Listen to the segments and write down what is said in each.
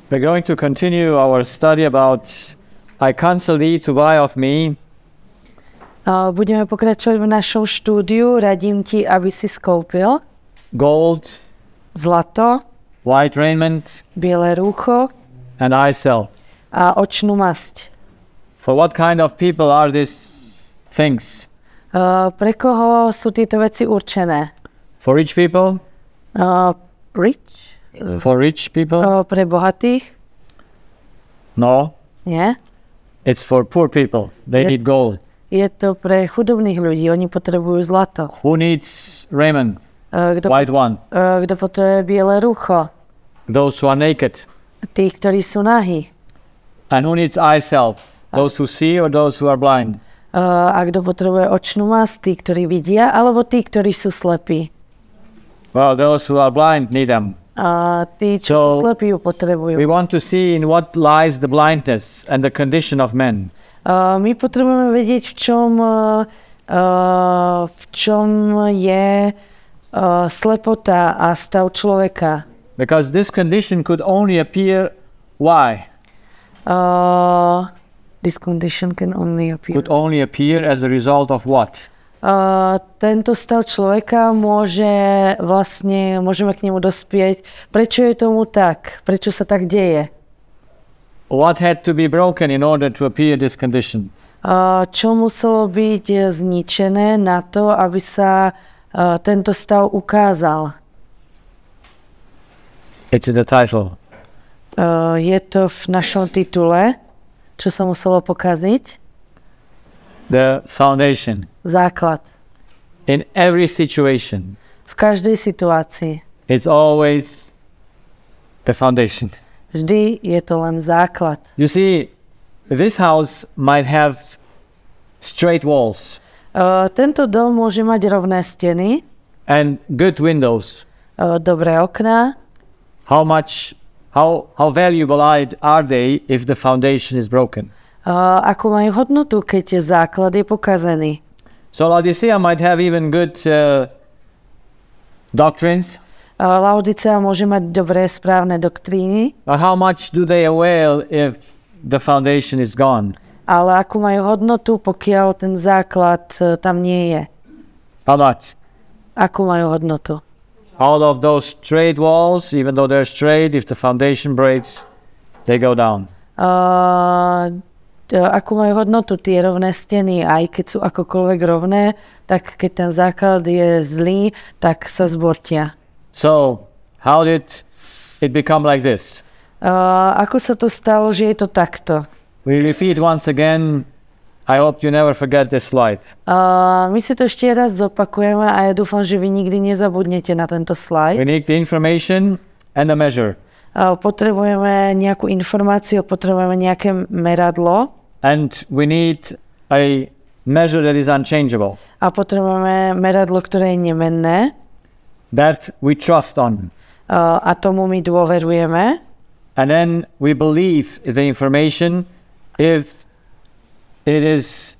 We're going to continue our study about I counsel thee to buy of me. Budeme pokračovať v našom štúdiu. Radím ti, aby si skúpil Gold, zlato, white raiment, biele rúcho and eye salve. a očnú masť. For what kind of people are these things? Pre koho sú tieto veci určené? For rich people? Rich? For rich people? Pre bohatých? No, Nie. it's for poor people. They need gold. Je to pre chudobných ľudí. Oni potrebujú zlato. Who needs raiment? Kto White one. potrebuje biele rúcho? Those who are naked. Tí, ktorí sú nahí. And who needs eye salve? Those who see or those who are blind? A kto potrebuje očnú masť? Tí, ktorí vidia, alebo tí, ktorí sú slepí? Well, those who are blind need them. A tí, čo sú slepí, ju potrebujú. We want to see in what lies the blindness and the condition of men. My potrebujeme vedieť, v čom je slepota a stav človeka. Because this condition could only appear, why? This condition can only appear. Could only appear as a result of what? Tento stav človeka môžeme k nemu dospieť. Prečo je tomu tak? Prečo sa tak deje? What had to be broken in order to appear this condition? Čo muselo byť zničené na to, aby sa tento stav ukázal? It's in the title. Je to v našom titule. Čo sa muselo pokaziť? The foundation. Základ. In every situation. V každej situácii. It's always the foundation. Vždy je to len základ. You see, this house might have straight walls. Tento dom môže mať rovné steny. And good windows. Dobré okná. How valuable are they if the foundation is broken? Ako majú hodnotu, keď základ je pokazený. So Laodicea might have even good doctrines. Laodicea môže mať dobré správne doktríny. But how much do they avail if the foundation is gone? Ale akú majú hodnotu, pokiaľ ten základ tam nie je? How much? Akú majú hodnotu? All of those straight walls, even though they're straight, if the foundation breaks, they go down. Akú majú hodnotu tie rovné steny, aj keď sú akokoľvek rovné, tak keď ten základ je zlý, tak sa zbortia. So, how did it become like this? Ako sa to stalo, že je to takto? We repeat once again. I hope you never forget this slide. My si to ešte raz zopakujeme a ja dúfam, že vy nikdy nezabudnete na tento slide. We need the information and the measure. Potrebujeme nejakú informáciu, potrebujeme nejaké meradlo. And we need a measure that is unchangeable. A potrebujeme meradlo, ktoré je nemenné. That we trust on. A tomu my dôverujeme. And then we believe the information if it is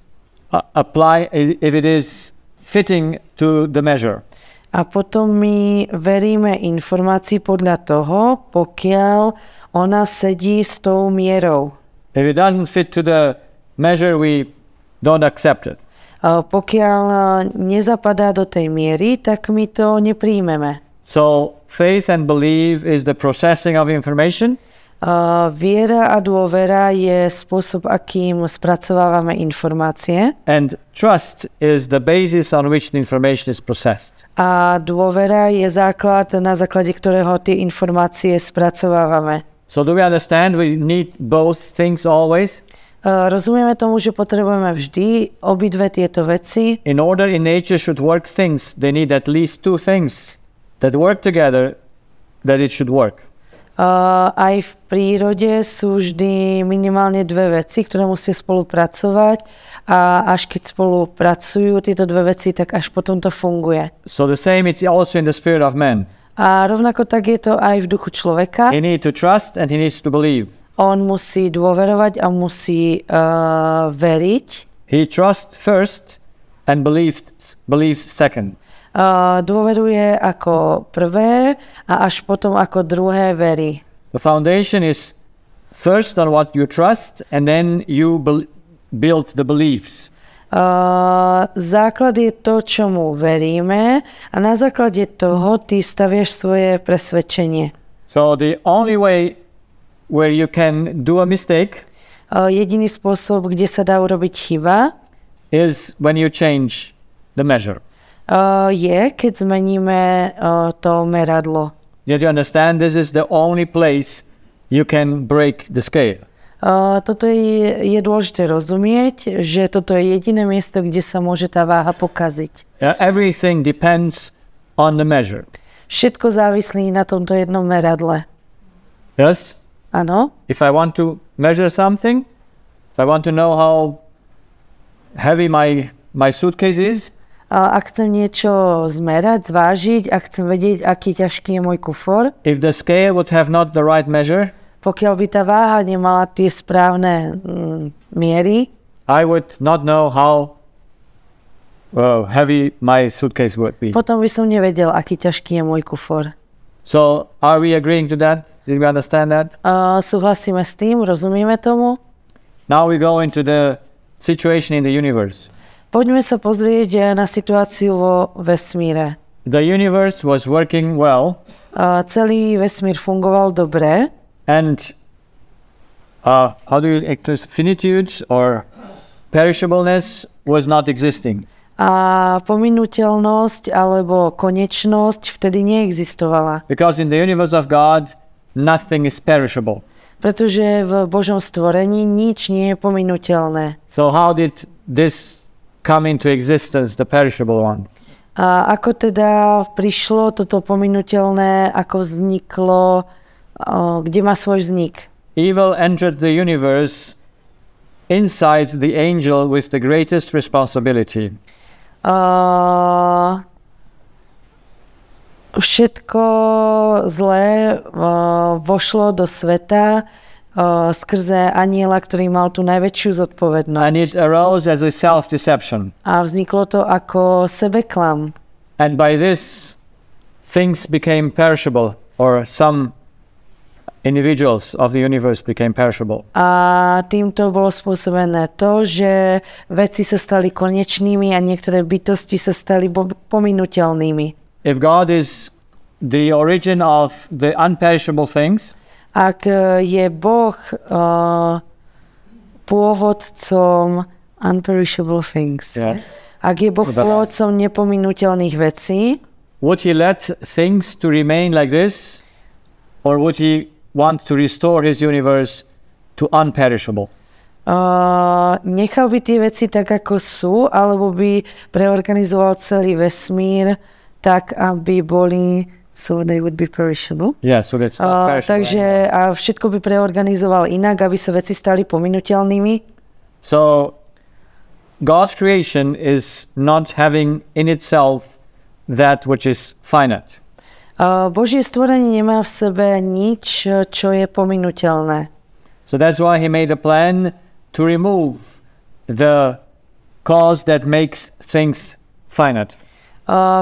if it is fitting to the measure. A potom my veríme informácii podľa toho, pokiaľ ona sedí s tou mierou. If it doesn't fit to the measure, we don't accept it. Pokiaľ nezapadá do tej miery, tak my to nepríjmeme. So faith and belief is the processing of information. Viera a dôvera je spôsob, akým spracovávame informácie. And trust is the basis on which the information is processed. A dôvera je základ, na základe ktorého tie informácie spracovávame. So do we understand we need both things always? Rozumieme tomu, že potrebujeme vždy obidve tieto veci. In order in nature should work things, they need at least two things that work together, that it should work. Aj v prírode sú vždy minimálne dve veci, ktoré musia spolupracovať a až keď spolupracujú tieto dve veci, tak až potom to funguje. So the same it's also in the spirit of man. A rovnako tak je to aj v duchu človeka. He needs to trust and he needs to believe. On musí dôverovať a musí veriť. He trusts first and believes second. Dôveruje ako prvé a až potom ako druhé verí. The foundation is first on what you trust, and then you build the beliefs. Základ je to, čomu veríme, a na základe toho ty staviaš svoje presvedčenie. So the only way where you can do a mistake Jediný spôsob, kde sa dá urobiť chyba, is when you change the measure. Je, keď zmeníme to meradlo. Did you understand? This is the only place you can break the scale. Toto je dôležité rozumieť, že toto je jediné miesto, kde sa môže tá váha pokaziť. Everything depends on the measure. Všetko závislí na tomto jednom meradle. Yes? Áno? If I want to measure something, if I want to know how heavy my suitcase is, ak chcem niečo zmerať, zvážiť, ak chcem vedieť, aký ťažký je môj kufor, if the scale would have not the right measure, pokiaľ by tá váha nemala tie správne miery, I would not know how heavy my suitcase would be. potom by som nevedel, aký ťažký je môj kufor. So, are we agreeing to that? Did we understand that? Súhlasíme s tým, rozumieme tomu? Now we go into the situation in the universe. Poďme sa pozrieť na situáciu vo vesmíre. The universe was working well. Celý vesmír fungoval dobre. And how do you express finitude or perishableness was not existing. A pominuteľnosť alebo konečnosť vtedy neexistovala. Because in the universe of God, nothing is perishable. Pretože v Božom stvorení nič nie je pominuteľné. So how did this come into existence, the perishable one? A ako teda prišlo toto pominuteľné, ako vzniklo, kde má svoj vznik? Evil entered the universe inside the angel with the greatest responsibility. Všetko zlé vošlo do sveta skrze aniela, ktorý mal tú najväčšiu zodpovednosť. And it arose as a self-deception. A vzniklo to ako sebeklam. And by this, things became perishable, or some individuals of the universe became perishable. A týmto bolo spôsobené to, že veci sa stali konečnými a niektoré bytosti sa stali pominuteľnými. If God is the origin of the unperishable things, ak je Boh pôvodcom unperishable things, ak je Boh pôvodcom nepominuteľných vecí, would he let things to remain like this, or would he want to restore his universe to unperishable? Nechal by tie veci tak, ako sú, alebo by preorganizoval celý vesmír tak, aby boli, so they would be perishable. Yeah, so that's not perishable. Takže a všetko by preorganizoval inak, aby sa veci stali pominuteľnými. So God's creation is not having in itself that which is finite. Božie stvorenie nemá v sebe nič, čo je pominuteľné. So that's why he made a plan to remove the cause that makes things finite.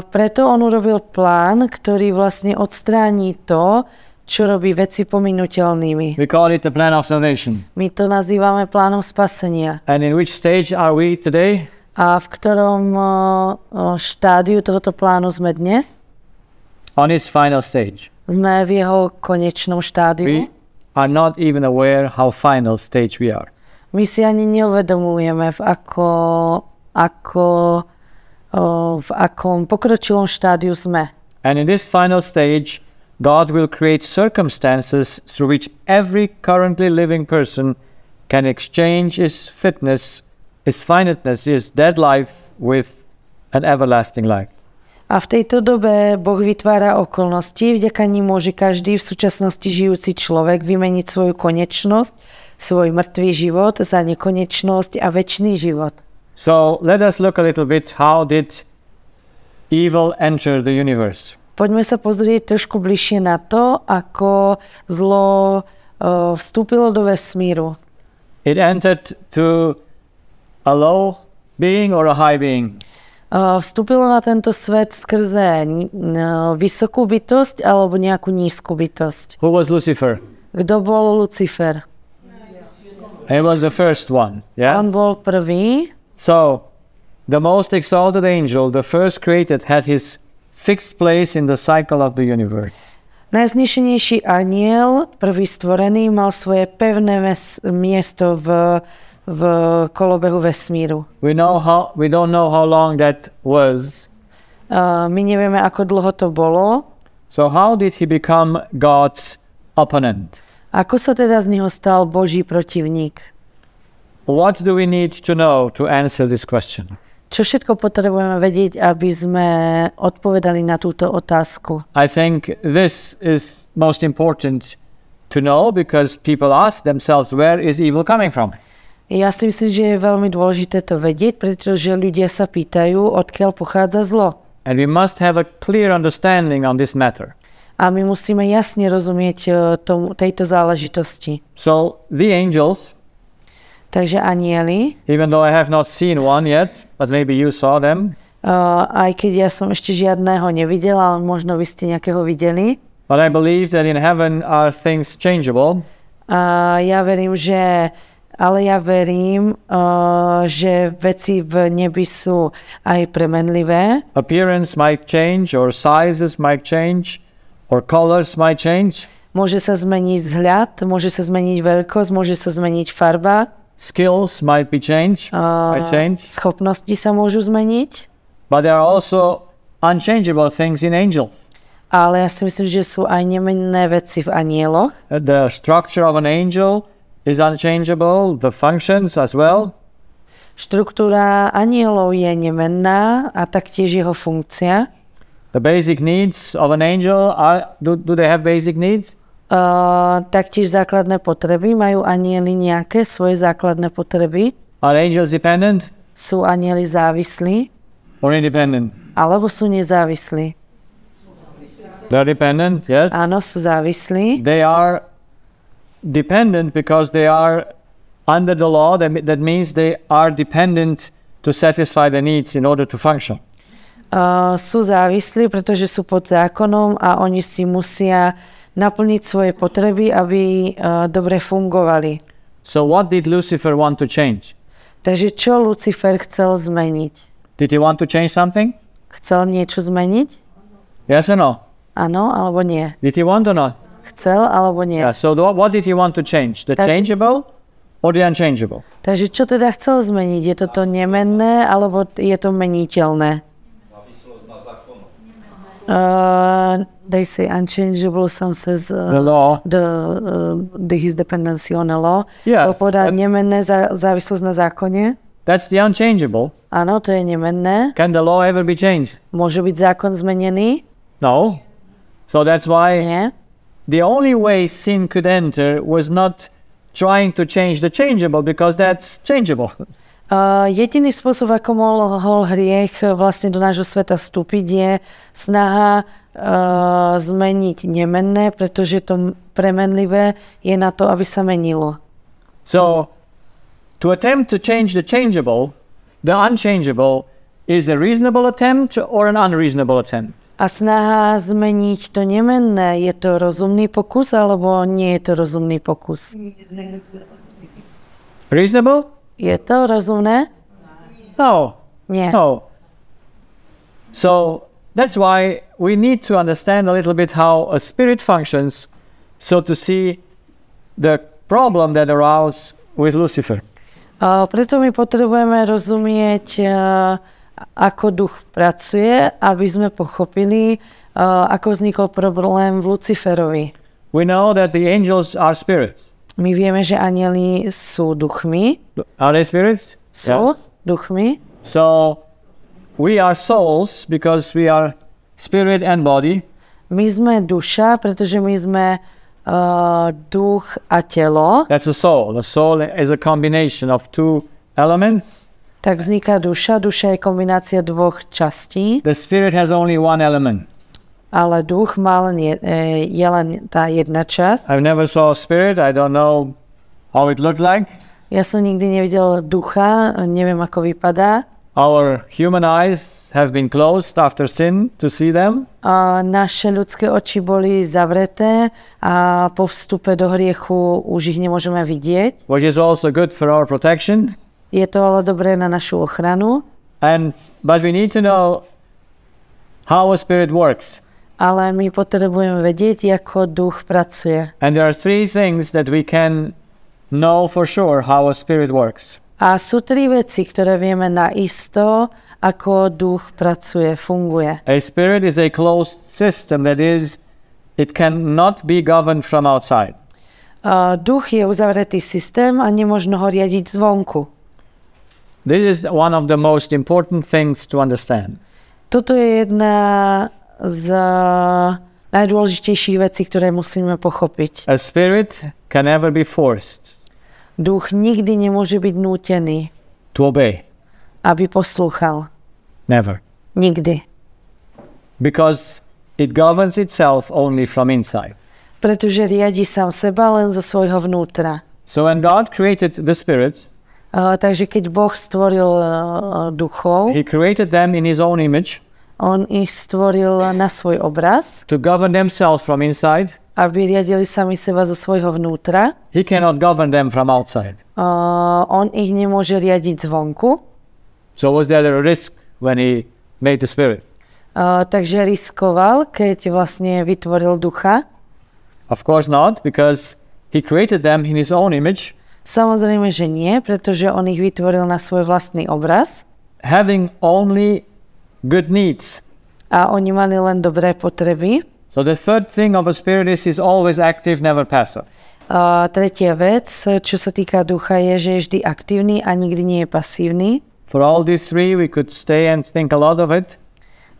Preto on urobil plán, ktorý vlastne odstráni to, čo robí veci pominuteľnými. We call it the plan of salvation. My to nazývame plánom spasenia. And in which stage are we today? A v ktorom štádiu tohoto plánu sme dnes? On its final stage. Sme v jeho konečnom štádiu. We are not even aware how final stage we are. My si ani neuvedomujeme, v akom pokročilom štádiu sme. And in this final stage, God will create circumstances through which every currently living person can exchange his fitness, his finiteness, his dead life with an everlasting life. A v tejto dobe Boh vytvára okolnosti, vďaka nim môže každý v súčasnosti žijúci človek vymeniť svoju konečnosť, svoj mŕtvý život za nekonečnosť a večný život. So let us look a little bit how did evil enter the universe. Poďme sa pozrieť trošku bližšie na to, ako zlo vstúpilo do vesmíru. It entered to a low being or a high being? Vstúpilo na tento svet skrze vysokú bytosť alebo nejakú nízku bytosť. Who was Lucifer? Kto bol Lucifer? He was the first one. Yeah. On bol prvý. So, the most exalted angel, the first created, had his fixed place in the cycle of the universe. Najvznešenejší anjel, prvý stvorený, mal svoje pevné miesto v kolobehu vesmíru. We don't know how long that was. My nevieme, ako dlho to bolo. So how did he become God's opponent? Ako sa teda z neho stal Boží protivník? What do we need to know to answer this question? Čo všetko potrebujeme vedieť, aby sme odpovedali na túto otázku? I think this is most important to know because people ask themselves, where is evil coming from? Ja si myslím, že je veľmi dôležité to vedieť, pretože ľudia sa pýtajú, odkiaľ pochádza zlo. And we must have a clear understanding on this matter. A my musíme jasne rozumieť tejto záležitosti. So the angels, takže anjeli, even though I have not seen one yet, but maybe you saw them. Aj keď ja som ešte žiadného nevidel, ale možno vy ste nejakého videli. But I believe that in heaven are things changeable. Ja verím, že veci v nebi sú aj premenlivé. Appearance might change, or sizes might change, or colors might change. Môže sa zmeniť vzhľad, môže sa zmeniť veľkosť, môže sa zmeniť farba. Skills might be changed. Schopnosti sa môžu zmeniť. But there are also unchangeable things in angels. Ale ja si myslím, že sú aj nemenné veci v anjeloch. The structure of an angel is unchangeable, the functions as well. Štruktúra anjelov je nemenná a taktiež jeho funkcia. The basic needs of an angel do they have basic needs? Taktiež základné potreby. Majú anjeli nejaké svoje základné potreby? Are angels dependent? Sú anjeli závislí? Or independent? Alebo sú nezávislí? They're dependent, yes. Áno, sú závislí. They are dependent because they are under the law. That means they are dependent to satisfy the needs in order to function. Sú závislí, pretože sú pod zákonom a oni si musia naplniť svoje potreby, aby dobre fungovali. So what did Lucifer want to change? Takže čo Lucifer chcel zmeniť? Did he want to change something? Chcel niečo zmeniť? Yes or no? Áno, alebo nie? Did he want or not? Chcel, alebo nie? Yeah, so what did he want to change? The changeable or the unchangeable? Takže čo teda chcel zmeniť? Je toto nemenné, alebo je to meniteľné? They say unchangeable, some says the law. His dependency on the law. Yeah. Povedať nemenné závislosť na zákone. That's the unchangeable. Áno, to je nemenné. Can the law ever be changed? Môže byť zákon zmenený? No. So that's why Nie. The only way sin could enter was not trying to change the changeable, because that's changeable. Jediný spôsob, ako mohol hriech vlastne do nášho sveta vstúpiť, je snaha zmeniť nemenné, pretože to premenlivé je na to, aby sa menilo. So, to attempt to change the changeable, the unchangeable, is a reasonable attempt or an unreasonable attempt? A snaha zmeniť to nemenné, je to rozumný pokus, alebo nie je to rozumný pokus? Reasonable? Je to rozumné? No. Nie. No. So, that's why we need to understand a little bit how a spirit functions, so to see the problem that arose with Lucifer. Preto my potrebujeme rozumieť, ako duch pracuje, aby sme pochopili, ako vznikol problém v Luciferovi. We know that the angels are spirits. My vieme, že anjeli sú duchmi. Are they spirits? Sú duchmi. So, we are souls because we are spirit and body. My sme duša, pretože my sme duch a telo. That's a soul. A soul is a combination of two elements. Tak vzniká duša. Duša je kombinácia dvoch častí. The spirit has only one element. Ale duch má je len tá jedna časť. I've never saw a spirit. I don't know how it looked like. Ja som nikdy nevidel ducha. Neviem, ako vypadá. Our human eyes have been closed after sin to see them. Naše ľudské oči boli zavreté a po vstupe do hriechu už ich nemôžeme vidieť. Which is also good for our protection. Je to ale dobré na našu ochranu. But we need to know how a spirit works. Ale my potrebujeme vedieť, ako duch pracuje. And there are three things that we can know for sure how a spirit works. A sú tri veci, ktoré vieme naisto, ako duch pracuje, funguje. A spirit is a closed system, that is, it cannot be governed from outside. Duch je uzavretý systém a nemožno ho riadiť zvonku. This is one of the most important things to understand. Toto je jedna z najdôležitejších vecí, ktoré musíme pochopiť. A spirit can never be forced. Duch nikdy nemôže byť nútený, To obey. aby poslúchal. Never. Nikdy. Because it governs itself only from inside. Pretože riadi sám seba len zo svojho vnútra. So when God created the spirit, Takže keď Boh stvoril duchov, He created them in His own image. On ich stvoril na svoj obraz, To govern themselves from inside. aby riadili sami seba zo svojho vnútra. He cannot govern them from outside. On ich nemôže riadiť zvonku. So was there a risk when He made the spirit? Takže riskoval, keď vlastne vytvoril ducha. Of course not, because He created them in His own image. Samozrejme, že nie, pretože on ich vytvoril na svoj vlastný obraz. Having only good needs. A oni mali len dobré potreby. So the third thing of a spirit is he's always active, never passive. Tretia vec, čo sa týka ducha, je, že je vždy aktívny a nikdy nie je pasívny. For all these three, we could stay and think a lot of it.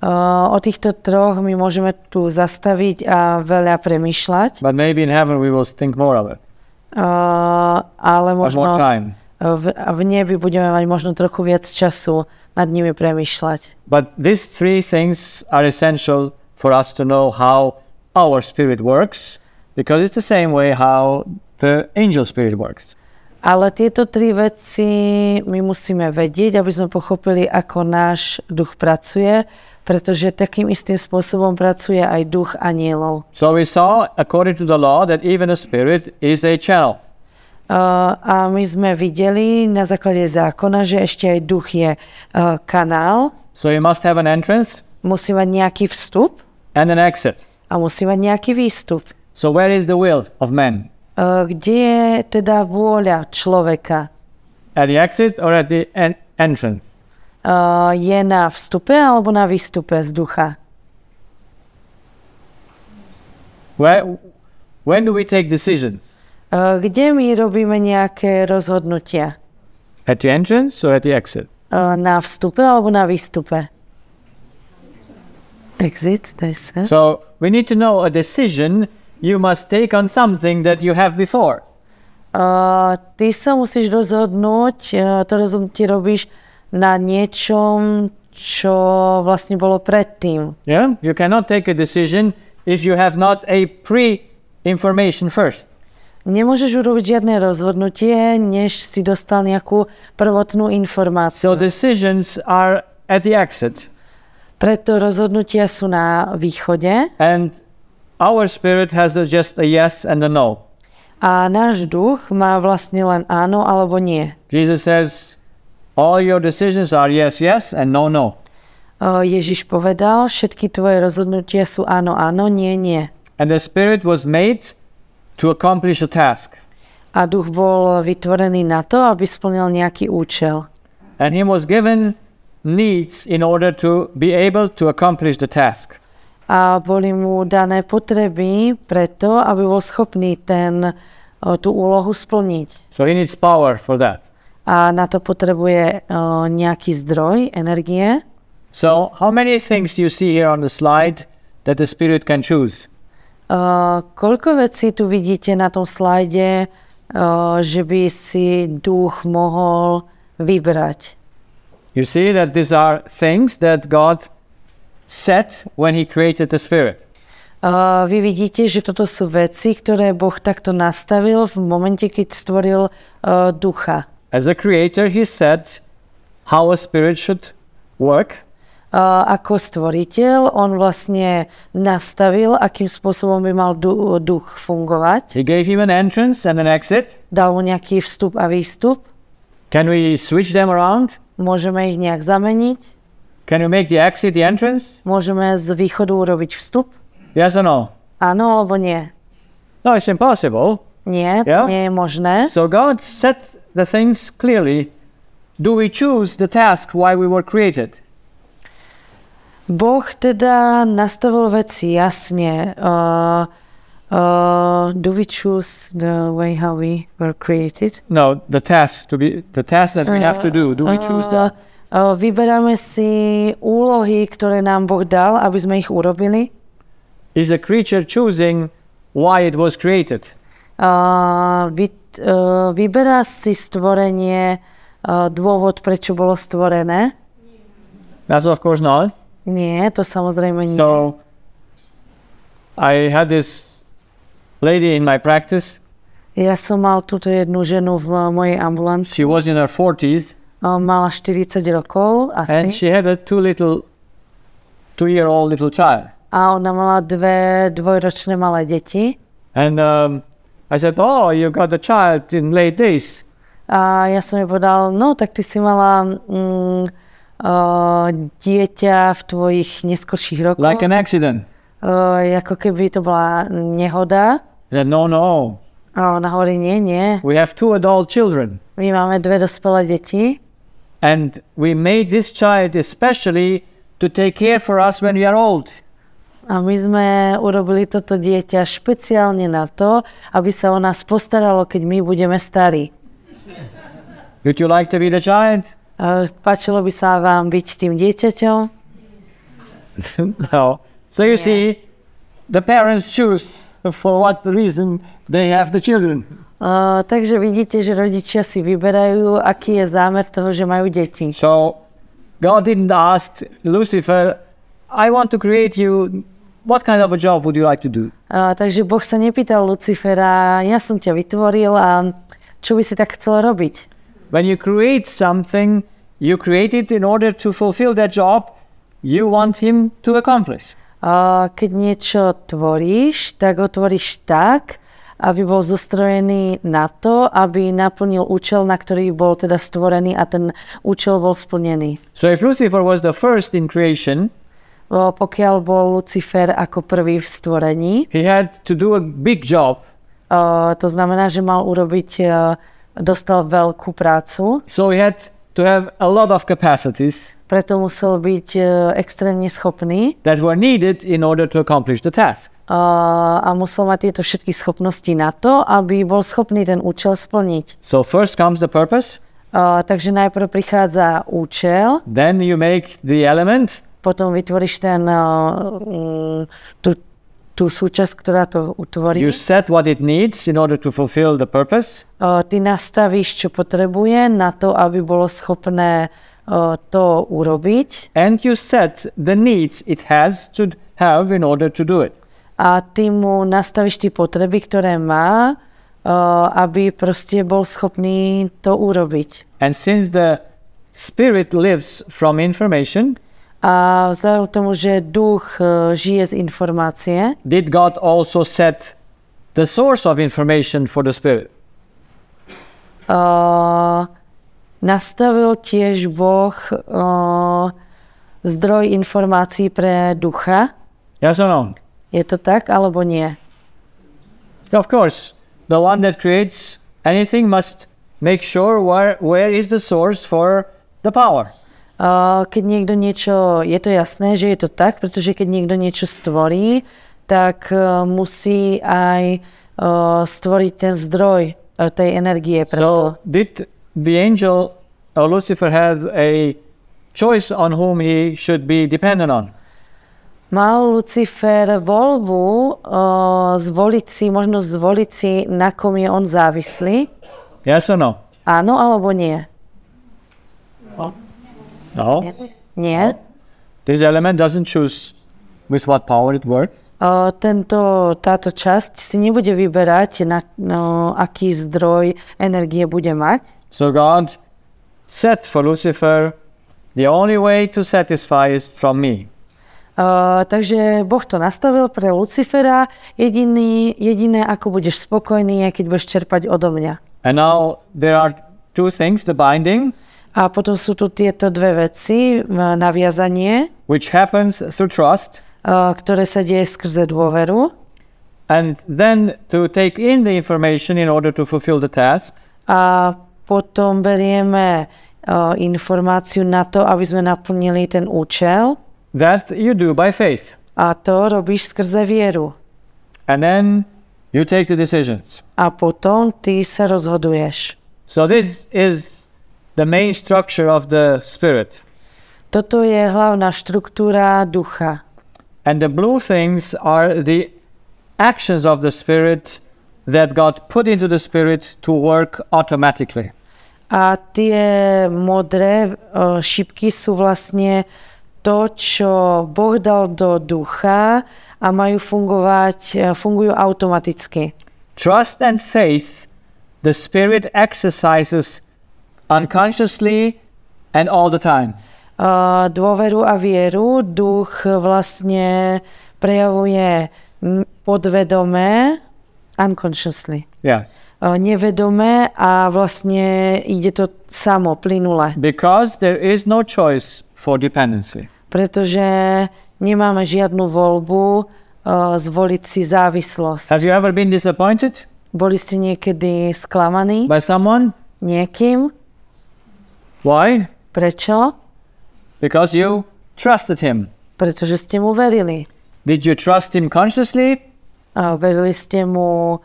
O týchto troch my môžeme tu zastaviť a veľa premýšľať. But maybe in heaven we will think more of it. Ale možno more time. v nebi budeme mať možno trochu viac času nad nimi premýšľať. But these three things are essential for us to know how our spirit works, because it's the same way how the angel spirit works. Ale tieto tri veci my musíme vedieť, aby sme pochopili, ako náš duch pracuje, pretože takým istým spôsobom pracuje aj duch anielov. So we saw, according to the law, that even a spirit is a channel. A my sme videli na základe zákona, že ešte aj duch je kanál. So you must have an entrance. Musí mať nejaký vstup. And an exit. A musí mať nejaký výstup. So where is the will of man? Kde je teda vôľa človeka? At the exit or at the entrance? Je na vstupe alebo na výstupe z ducha? When do we take decisions? Kde my robíme nejaké rozhodnutia? At the entrance or at the exit? Na vstupe alebo na výstupe? Exit, they said. So we need to know a decision you must take on something that you have before. Ty sa musíš rozhodnúť, to rozhodnutie robíš na niečom, čo vlastne bolo predtým. Yeah? You cannot take a decision if you have not a pre-information first. Nemôžeš urobiť žiadne rozhodnutie, než si dostal nejakú prvotnú informáciu. So decisions are at the exit. Preto rozhodnutia sú na východe. And our spirit has just a yes and a no. A náš duch má vlastne len áno alebo nie. Jesus says, all your decisions are yes, yes and no, no. Ježiš povedal, všetky tvoje rozhodnutia sú áno, áno, nie, nie. And the spirit was made to accomplish a task. A duch bol vytvorený na to, aby splnil nejaký účel. And he was given needs in order to be able to accomplish the task. A boli mu dané potreby preto, aby bol schopný tú úlohu splniť. So he needs power for that. A na to potrebuje nejaký zdroj, energie. So how many things you see here on the slide that the spirit can choose? Koľko vecí tu vidíte na tom slajde, že by si duch mohol vybrať? You see that these are things that God set when he created the spirit. Vy vidíte, že toto sú veci, ktoré Boh takto nastavil v momente, keď stvoril ducha. As a creator, he said how a spirit should work. ako stvoriteľ, on vlastne nastavil, akým spôsobom by mal duch fungovať. He gave him an entrance and an exit. Dal mu nejaký vstup a výstup. Can we switch them around? Môžeme ich nejak zameniť. Can we make the exit the entrance? Môžeme z východu urobiť vstup. Yes or no? Áno alebo nie? No, it's impossible. Nie, to Yeah. nie je možné. So God set the things clearly. Do we choose the task why we were created? Boh teda nastavil veci jasne. Do we choose the way how we were created? No, the task that we have to do. Do we choose that? Vyberáme si úlohy, ktoré nám Boh dal, aby sme ich urobili. Is a creature choosing why it was created? Vyberá si stvorenie dôvod, prečo bolo stvorené? That's of course not. Nie, to samozrejme nie. So I had this lady in my practice. Ja som mal túto jednu ženu v mojej ambulancii. She was in her 40s. Mala 40 rokov and asi. she had a 2-year-old little child. A ona mala dvojročné malé deti. And I said, oh, you got a child in late days. A ja som jej povedal, no tak ty si mala dieťa v tvojich neskorších rokoch. Like an accident. Ako keby to bola nehoda. I said, no. A ona hovorí, nie. We have 2 adult children. My máme 2 dospelé deti. And we made this child especially to take care for us when we are old. A my sme urobili toto dieťa špeciálne na to, aby sa o nás postaralo, keď my budeme starí. Would you like to be the child? Páčilo by sa vám byť tým dieťaťom? No. So you see, the parents choose for what reason they have the children. Takže vidíte, že rodičia si vyberajú, aký je zámer toho, že majú deti. So God didn't ask Lucifer, I want to create you, what kind of a job would you like to do? Takže Boh sa nepýtal Lucifera, ja som ťa vytvoril a čo by si tak chcel robiť? When you create something, you create it in order to fulfill that job you want him to accomplish. Keď niečo tvoríš, tak ho tvoríš tak, aby bol zostrojený na to, aby naplnil účel, na ktorý bol teda stvorený a ten účel bol splnený. So if Lucifer was the first in creation, pokiaľ bol Lucifer ako prvý v stvorení, he had to do a big job. To znamená, že mal urobiť, dostal veľkú prácu. So he had to have a lot of capacities Preto musel byť extrémne schopný. that were needed in order to accomplish the task. A musel mať tieto všetky schopnosti na to, aby bol schopný ten účel splniť. So first comes the purpose, Takže najprv prichádza účel, then you make the element, potom vytvoríš tú súčasť, ktorá to utvorí. you set what it needs in order to fulfill the purpose, Ty nastavíš, čo potrebuje na to, aby bolo schopné to urobiť. and you set the needs it has to have in order to do it. A ty mu nastavíš tie potreby, ktoré má, aby proste bol schopný to urobiť. And since the spirit lives from information, A vzhľadom k tomu, že duch žije z informácie, did God also set the source of information for the spirit? Nastavil tiež Boh zdroj informácií pre ducha. Yes or no? Je to tak, alebo nie? Of course, the one that creates anything must make sure where is the source for the power. Keď niekto niečo, je to jasné, že je to tak, pretože keď niekto niečo stvorí, tak musí aj stvoriť ten zdroj tej energie. So did the angel Lucifer have a choice on whom he should be dependent on? Mal Lucifer voľbu možnosť zvoliť si, na kom je on závislý? Yes or no? Áno alebo nie? No. Nie. This element doesn't choose with what power it works. Táto časť si nebude vyberať, aký zdroj energie bude mať. So God set for Lucifer The only way to satisfy is from me. Takže Boh to nastavil pre Lucifera. Jediné, ako budeš spokojný, je, keď budeš čerpať odo mňa. And now there are two things, the binding, A potom sú tu tieto dve veci, naviazanie, which happens through trust, ktoré sa deje skrze dôveru. and then to take in the information in order to fulfill the task. A potom berieme informáciu na to, aby sme naplnili ten účel. That you do by faith. A to robíš skrze vieru. And then you take the decisions. A potom ty sa rozhoduješ. So this is the main structure of the spirit. Toto je hlavná štruktúra ducha. And the blue things are the actions of the spirit that God put into the spirit to work automatically. A tie modré šipky sú vlastne to, čo Boh dal do ducha a fungujú automaticky. Trust and faith, the spirit exercises unconsciously and all the time. Dôveru a vieru duch vlastne prejavuje podvedome, unconsciously. Yeah. Nevedome a vlastne ide to samo, plynule. Because there is no choice for dependency. Pretože nemáme žiadnu voľbu zvoliť si závislosť. Have you ever been disappointed Boli ste niekedy sklamaní by someone? niekým? Why? Prečo? Because you trusted him. Pretože ste mu verili. Did you trust him consciously Verili ste mu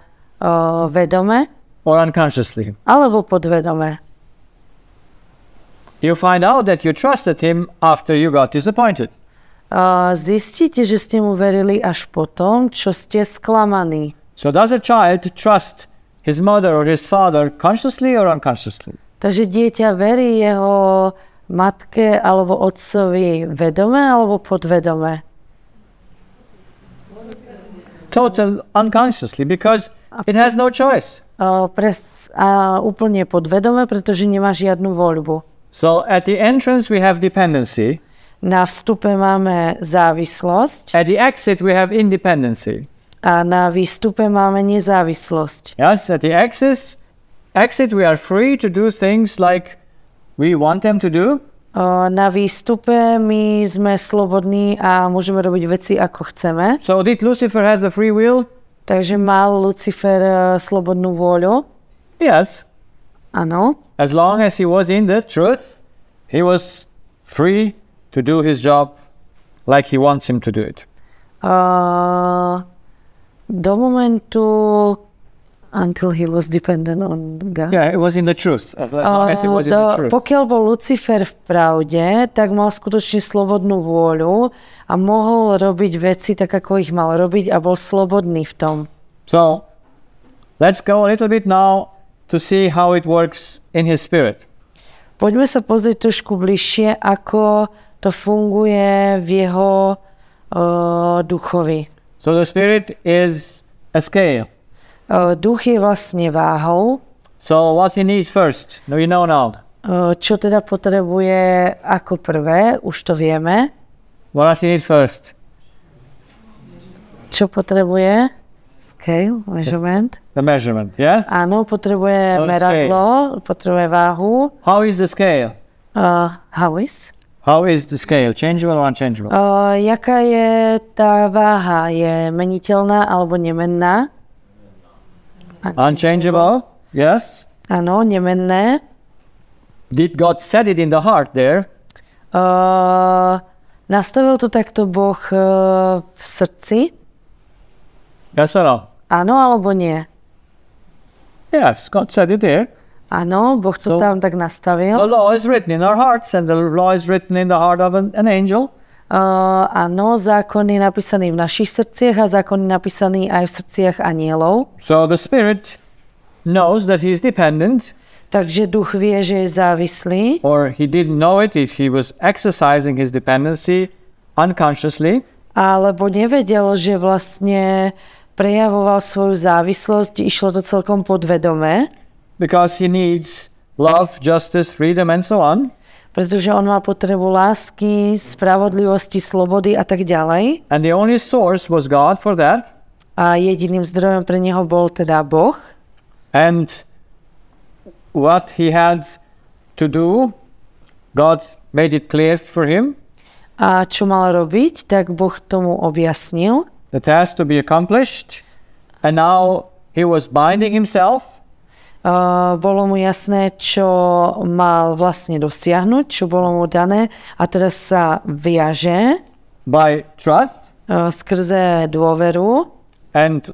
vedome or unconsciously? alebo podvedome. You find out that you trusted him after you got disappointed. Zistíte, že ste mu verili až potom, čo ste sklamaní. So does a child trust his mother or his father consciously or unconsciously? Takže dieťa verí jeho matke alebo otcovi vedome alebo podvedome. Total unconsciously, because it has no choice. Úplne podvedome, pretože nemá žiadnu voľbu. So at the entrance we have dependency. Na vstupe máme závislosť At the exit we have independency. a na výstupe máme nezávislosť. Yes, at the exit we are free to do things like we want them to do. Na výstupe my sme slobodní a môžeme robiť veci, ako chceme. So did Lucifer have the free will? Takže mal Lucifer slobodnú vôľu? Yes. Áno. As long as he was in the truth, he was free to do his job like he wants him to do it. Do momentu until he was dependent on God. Yeah, it was in the truth. As long as he was in the truth. Pokiaľ bol Lucifer v pravde, tak mal skutočne slobodnú vôľu a mohol robiť veci tak, ako ich mal robiť a bol slobodný v tom. So, let's go a little bit now to see how it works in his spirit. Poďme sa pozrieť trošku bližšie, ako to funguje v jeho duchovi. So the spirit is a scale. Duch je vlastne váhou. So what he needs first? No, you know now. Čo teda potrebuje ako prvé, už to vieme. What does he need first? Čo potrebuje? Scale, measurement. The measurement, yes? Áno, potrebuje meradlo, potrebuje váhu. How is the scale? How is? How is the scale? Changeable or unchangeable? Jaká je tá váha? Je meniteľná alebo nemenná? Unchangeable, yes. Áno, nemenné. Did God set it in the heart there? Nastavil to takto Boh v srdci? Yes or no? Áno alebo nie? Yes, God set it there. Áno, Boh to tam tak nastavil. The law is written in our hearts and the law is written in the heart of an angel. Áno, zákon je napísaný v našich srdciach a zákon je napísaný aj v srdciach anielov. So the spirit knows that he is dependent. Takže duch vie, že je závislý. Or he didn't know it if he was exercising his dependency unconsciously. Alebo nevedel, že vlastne prejavoval svoju závislosť, išlo to celkom podvedome. Because he needs love, justice, freedom, and so on. Pretože on má potrebu lásky, spravodlivosti, slobody a tak ďalej. And the only source was God for that. A jediným zdrojom pre neho bol teda Boh. And what he had to do, God made it clear for him. A čo mal robiť, tak Boh tomu objasnil. The task to be accomplished. And now he was binding himself. Bolo mu jasné, čo mal vlastne dosiahnuť, čo bolo mu dané. A teraz sa viaže by trust. Skrze dôveru. And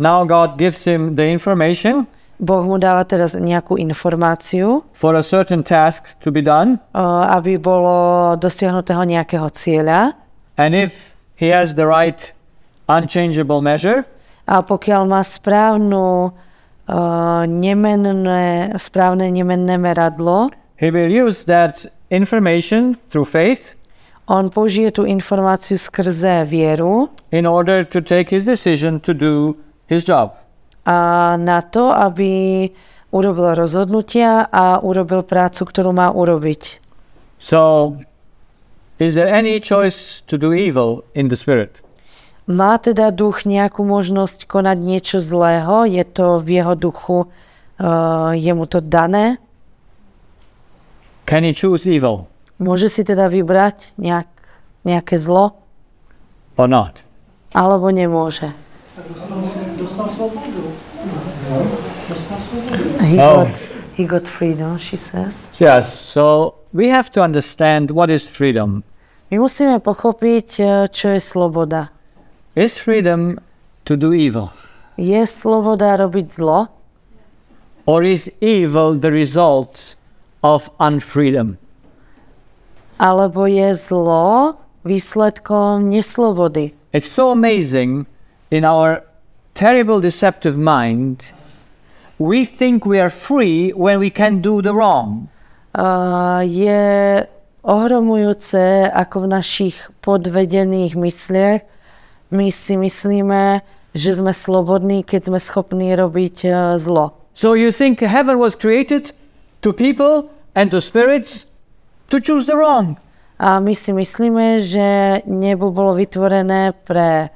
now God gives him the information. Boh mu dáva teraz nejakú informáciu. For a certain task to be done. Aby bolo dosiahnutého nejakého cieľa. And if he has the right unchangeable measure. A pokiaľ má správne nemenné meradlo, he will use that information through faith. On použije tú informáciu skrze vieru. In order to take his decision to do his job. A na to, aby urobil rozhodnutia a urobil prácu, ktorú má urobiť. So, is there any choice to do evil in the spirit? Má teda duch nejakú možnosť konať niečo zlého? Je to v jeho duchu, je mu to dané? Can he choose evil? Môže si teda vybrať nejaké zlo? Or not? Alebo nemôže? Dostal slobodu. He got freedom, she says. Yes, so we have to understand what is freedom. My musíme pochopiť, čo je sloboda. Is freedom to do evil? Je sloboda robiť zlo? Or is evil the result of unfreedom? Alebo je zlo výsledkom neslobody? It's so amazing in our terrible deceptive mind. We think we are free when we can do the wrong. Je ohromujúce, ako v našich podvedených mysliach my si myslíme, že sme slobodní, keď sme schopní robiť zlo. So you think heaven was created to people and to spirits to choose the wrong. A my si myslíme, že nebo bolo vytvorené pre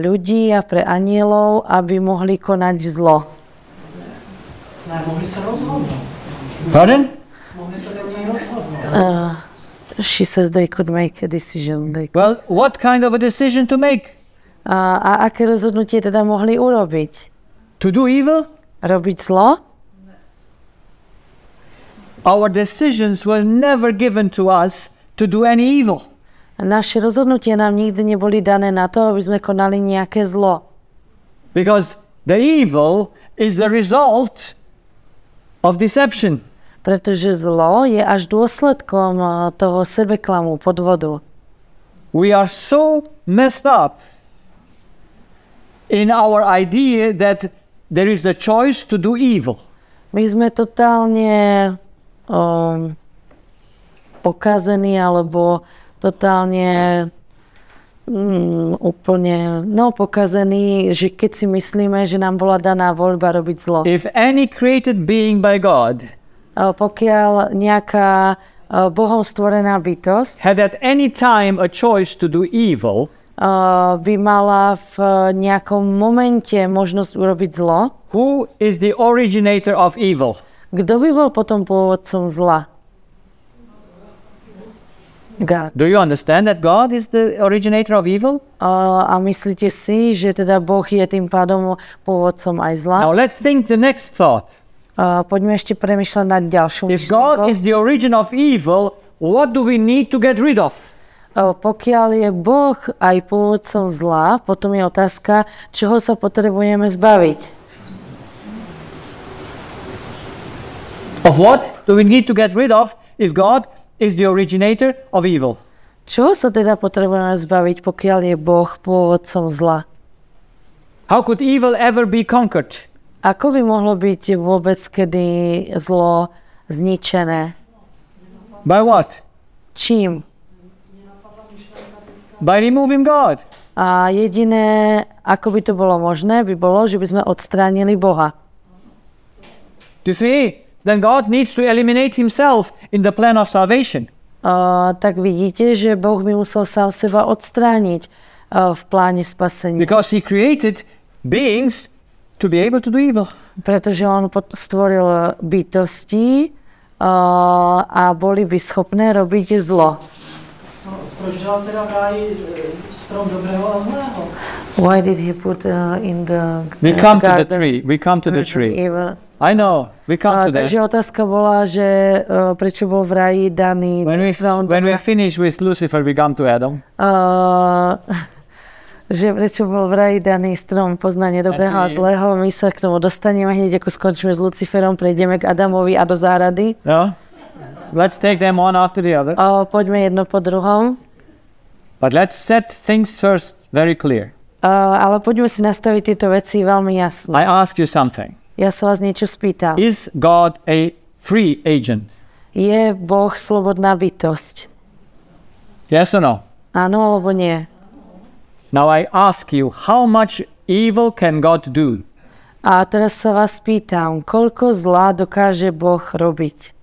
ľudí a pre anielov, aby mohli konať zlo. Mohli sa rozhodnúť. Pardon? Mohli sa rozhodnúť. She says they could make a decision. Well, what kind of a decision to make? A aké rozhodnutie teda mohli urobiť? To do evil? Robiť zlo? Our decisions were never given to us to do any evil. Naše rozhodnutia nám nikdy neboli dané na to, aby sme konali nejaké zlo. Because the evil is the result of deception. Pretože zlo je až dôsledkom toho sebeklamu, podvodu. We are so messed up in our idea that there is the choice to do evil. My sme totálne pokazení alebo totálne pokazení, že keď si myslíme, že nám bola daná voľba robiť zlo. If any created being by God pokiaľ nejaká Bohom stvorená bytosť had at any time a choice to do evil, by mala v nejakom momente možnosť urobiť zlo. Who is the originator of evil? Kto by bol potom pôvodcom zla? God. Do you understand that God is the originator of evil? A myslíte si, že teda Boh je tým pádom pôvodcom aj zla? Now let's think the next thought. Poďme ešte premýšľať nad ďalšou If God is the origin of evil, what do we need to get rid of? Pokiaľ je Boh aj pôvodcom zla, potom je otázka, čoho sa potrebujeme zbaviť. Of what do we need to get rid of if God is the originator of evil? Čoho sa teda potrebujeme zbaviť, pokiaľ je Boh pôvodcom zla? How could evil ever be conquered? Ako by mohlo byť vôbec kedy zlo zničené? By what? Čím? By removing God. A jediné, ako by to bolo možné, by bolo, že by sme odstránili Boha. You see, then God needs to eliminate himself in the plan of salvation. Tak vidíte, že Boh by musel sám seba odstrániť v pláne spasenia. Because he created beings to be able to do evil. Pretože on stvoril bytosti a boli by schopné robiť zlo. Proč dal teda v ráji strom dobrého a zlého? Why did he put in the We come to the tree. We come to the tree. evil? I know. We come to that. Takže otázka bola, že prečo bol v ráji daný strom When we finish with Lucifer, we come to Adam. Že prečo bol v ráji daný strom poznanie dobrého a zlého. My sa k tomu dostaneme hneď, ako skončíme s Luciferom, prejdeme k Adamovi a do záhrady. No? Let's take them one after the other. Poďme jedno po druhom. But let's set things first very clear. Ale poďme si nastaviť tieto veci veľmi jasno. I ask you something. Ja sa vás niečo spýtam. Is God a free agent? Je Boh slobodná bytosť? Yes or no? Áno alebo nie? Now I ask you, how much evil can God do? A teraz sa vás pýtam, koľko zla dokáže Boh robiť?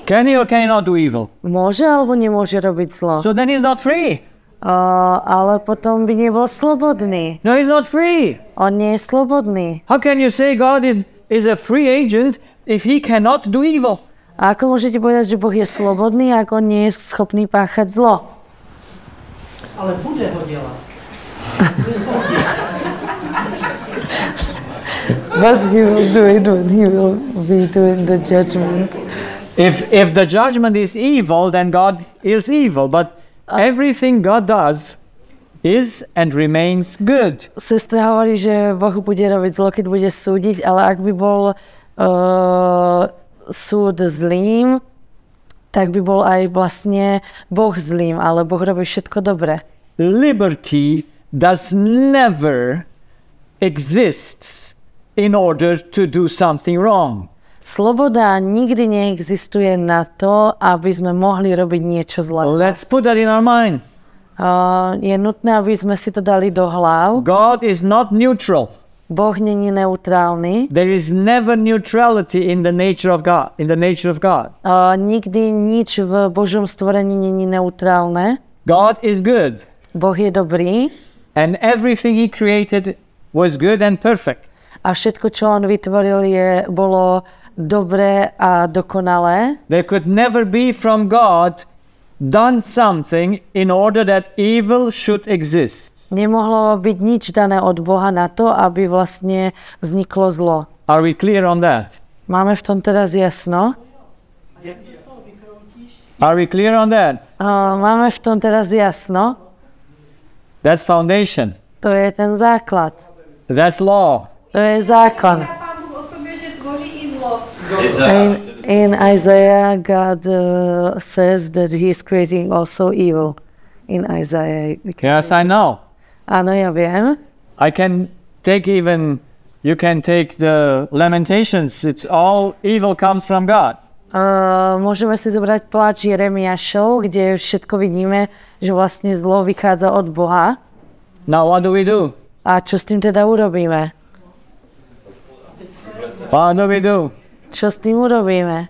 Can he or can he not do evil? Môže alebo nemôže robiť zlo? So then he's not free. Ale potom by nebol slobodný. No, he's not free. On nie je slobodný. How can you say God is a free agent if he cannot do evil? A ako môžete povedať, že Boh je slobodný, ak on nie je schopný páchať zlo? Ale bude ho delať. But he will do it when he will be doing the judgment. If the judgment is evil, then God is evil. But everything God does is and remains good. Sestra hovorí, že Boh bude robiť zlo, keď bude súdiť, ale ak by bol súd zlým, tak by bol aj vlastne Boh zlým, ale Boh robí všetko dobre. Liberty does never exist in order to do something wrong. Sloboda nikdy neexistuje na to, aby sme mohli robiť niečo zlé. Let's put that in our mind. Je nutné, aby sme si to dali do hlav. God is not neutral. Boh není neutrálny. There is never neutrality in the nature of God. Nikdy nič v Božom stvorení není neutrálne. God is good. Boh je dobrý. And everything he created was good and perfect. A všetko, čo on vytvoril, bolo dobré a dokonalé. There could never be from God done something in order that evil should exist. Nemohlo byť nič dané od Boha na to, aby vlastne vzniklo zlo. Are we clear on that? Máme v tom teraz jasno? Are we clear on that? Máme v tom teraz jasno? That's foundation. To je ten základ. That's law. To je zákon. Pán Boh o sobě, že tvoří i zlo. In Isaiah, God says that he is creating also evil. In Isaiah. Yes, I know. Áno, ja viem. I can take you can take the Lamentations. It's all evil comes from God. Môžeme si zobrať pláč Jeremiášov, kde všetko vidíme, že vlastne zlo vychádza od Boha. Now what do we do? A čo s tým teda urobíme? What do we do? Čo s tým urobíme?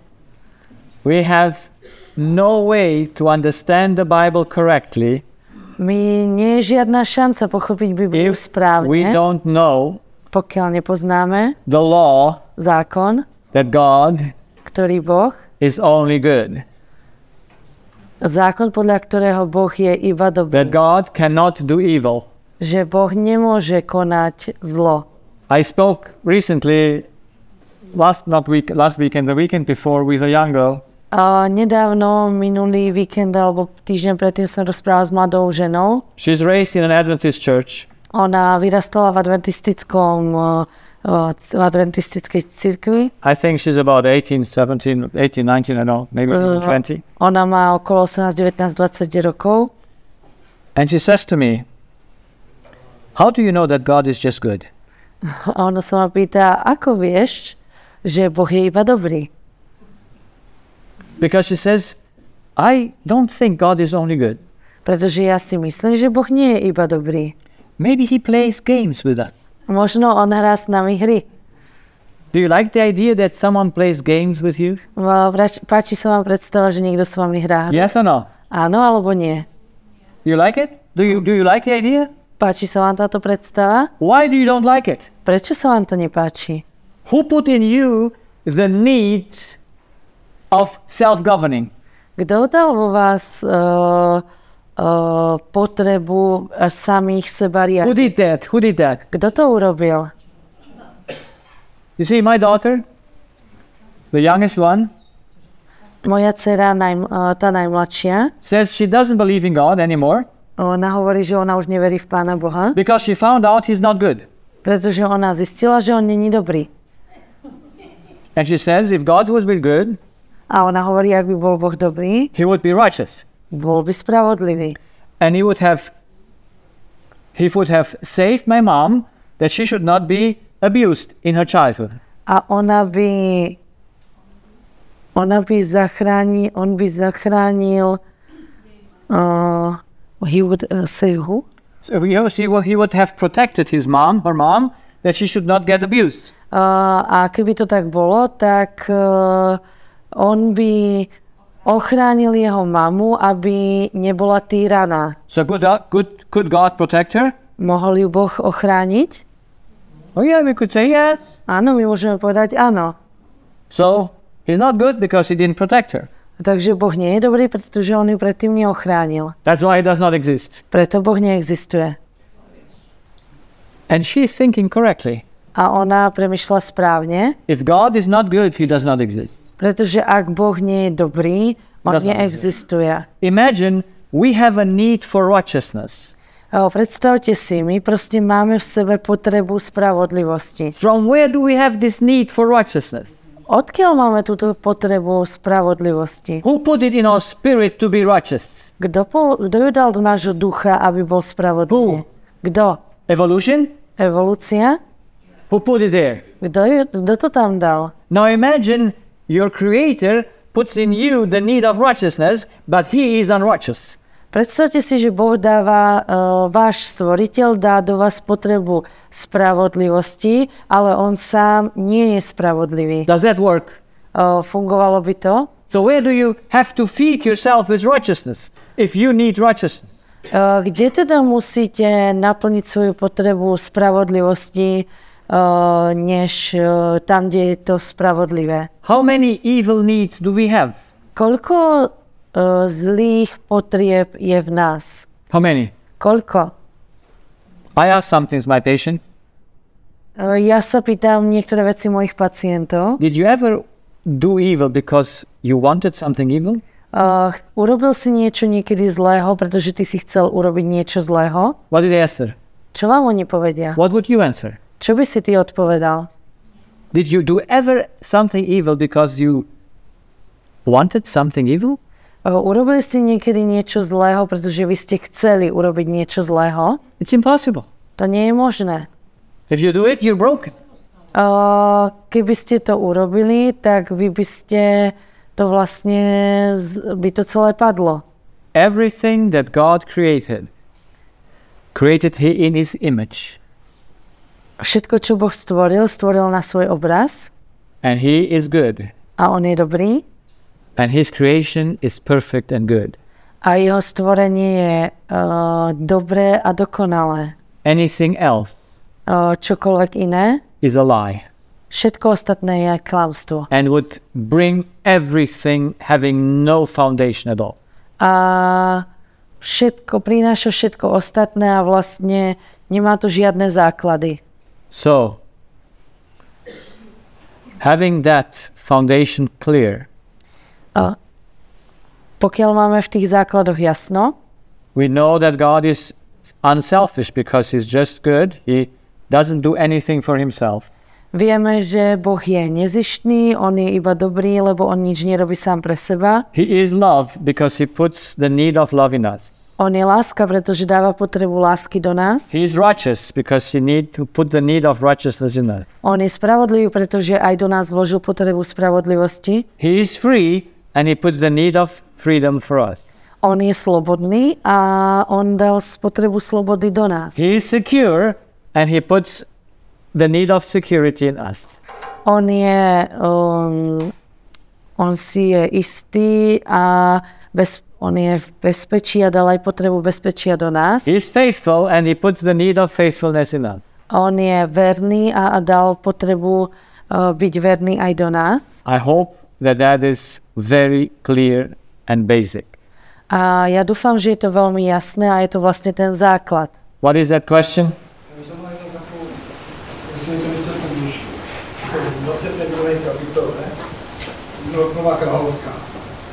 We have no way to understand the Bible correctly. Nie je žiadna šanca pochopiť Bibliu We správne, don't know pokiaľ nepoznáme the law zákon, that God ktorý Boh, is only good. zákon, podľa ktorého Boh je iba That dobrý, God cannot do evil. že Boh nemôže konať zlo. I spoke recently, last weekend, the weekend before, with a young girl. Nedávno, minulý víkend alebo týždeň predtým som rozprával s mladou ženou. She's raised in an Adventist church. Ona vyrastala v adventistickej cirkvi. I think she's about 18, 19, I don't know, maybe 20. Ona má okolo 18, 19, 20 rokov. And she says to me, how do you know that God is just good? A ona sa ma pýta, ako vieš, že Boh je iba dobrý? Because she says, I don't think God is only good. Pretože ja si myslím, že Boh nie je iba dobrý. Maybe he plays games with us. Možno on hrá s nami hry. Do you like the idea that someone plays games with you? Páči sa vám predstava, že niekto s vami hrá? Yes or no? Áno alebo nie? You like it? Do you like the idea? Páči sa vám táto predstava? Why do you don't like it? Prečo sa vám to nepáči? Who put in you the need of self-governing? Kto dal vo vás potrebu samých seba riadiť? Who did that? Kto to urobil? You see, my daughter, the youngest one, Moja dcera, tá najmladšia, says she doesn't believe in God anymore ona hovorí, že ona už neverí v Pána Boha, because she found out he's not good. pretože ona zistila, že on není dobrý. And she says if God would be good, A ona hovorí, ak by bol Boh dobrý, he would be righteous. bol by spravodlivý. And he would have saved my mom that she should not be abused in her childhood. A on by zachránil, he would say who? So he would have protected her mom, that she should not get abused. A keby to tak bolo, tak on by ochránil jeho mamu, aby nebola týraná. So could God protect her? Mohol ju Boh ochrániť? Oh yeah, we could say yes. Áno, my môžeme povedať áno. So he's not good because he didn't protect her. Takže Boh nie je dobrý, pretože on ju predtým neochránil. That's why he does not exist. Preto Boh neexistuje. And she's thinking correctly. A ona premýšľa správne, If God is not good, he does not exist. pretože ak Boh nie je dobrý, on Does not neexistuje. Imagine we have a need for righteousness. Predstavte si, my proste máme v sebe potrebu spravodlivosti. From where do we have this need for righteousness? Odkiaľ máme túto potrebu spravodlivosti? Who put it in our spirit to be righteous? Kto ju dal do nášho ducha, aby bol spravodlivý? Kto? Evolution? Evolúcia? Who put it there? Kto to tam dal? Now imagine your creator puts in you the need of righteousness, but he is unrighteous. Predstavte si, že Boh dáva, váš stvoriteľ dá do vás potrebu spravodlivosti, ale on sám nie je spravodlivý. Does that work? Fungovalo by to? So where do you have to feed yourself with righteousness if you need righteousness? Kde teda musíte naplniť svoju potrebu spravodlivosti, než tam, kde je to spravodlivé? How many evil needs do we have? Koľko zlých potrieb je v nás? How many? Koľko? I ask something my patient. Ja sa pýtam niektoré veci mojich pacientov. Did you ever do evil because you wanted something evil? Urobil si niečo niekedy zlého, pretože ty si chcel urobiť niečo zlého? What did they answer? Čo vám oni povedia? What would you answer? Čo by si ty odpovedal? Did you do ever something evil because you wanted something evil? Urobili ste niekedy niečo zlého, pretože vy ste chceli urobiť niečo zlého? It's impossible. To nie je možné. If you do it, you're broken. Keby ste to urobili, tak vy by ste to vlastne, by to celé padlo. Everything that God created he in his image. Všetko, čo Boh stvoril na svoj obraz. And he is good. A on je dobrý. And his creation is perfect and good. A jeho stvorenie je dobré a dokonalé. Anything else čokoľvek iné is a lie. Všetko ostatné je klamstvo. And would bring everything having no foundation at all. A prináša všetko ostatné a vlastne nemá to žiadne základy. So, having that foundation clear, pokiaľ máme v tých základoch jasno, we know that God is unselfish because he's just good. He doesn't do anything for himself. Vieme, že Boh je nezištný, on je iba dobrý, lebo on nič nerobí sám pre seba. He is love because he puts the need of love in us. On je láska, pretože dáva potrebu lásky do nás. He is righteous because he need to put the need of righteousness in us. On je spravodlivý, pretože aj do nás vložil potrebu spravodlivosti. He is free and he puts the need of freedom for us. On je slobodný a on dal potrebu slobody do nás. He is secure and he puts the need of security in us. On si je istý a on je v bezpečí a dal aj potrebu bezpečia do nás. He's faithful and he puts the need of faithfulness in us. On je verný a dal potrebu byť verný aj do nás. I hope that is very clear and basic. A ja dúfam, že je to veľmi jasné a je to vlastne ten základ. What is that question?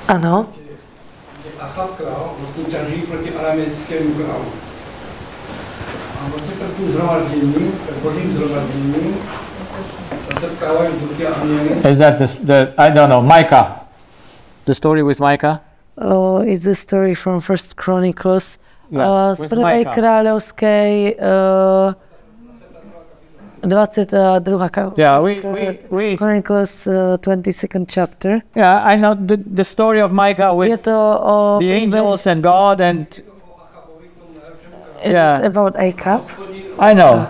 Áno. Achab král vlastně ťaží proti aramejskému králu. A vlastně před tím zhromažděním, před božím zhromažděním, se setkávají duchy a anděli. Is that I don't know, Micah? The story with Micah? It's the story from First Chronicles. Yes, z prvej kráľovskej 22. Yeah, we Chronicles 22nd chapter. yeah, I know the story of Micah with the angels and God and it's about Ahab. I know.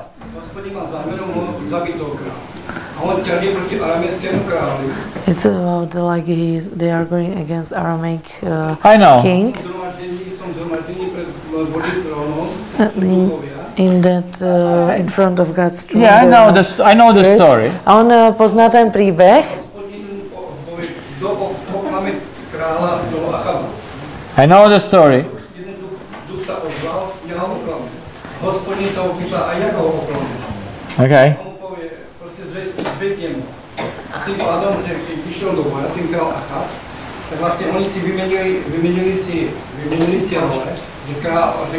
It's about like they are going against Aramaic I know. king. In front of God's throne. Yeah, I know the story. A on pozná ten príbeh. I know the story. Okay. Tak vlastně oni si vyměnili si role, že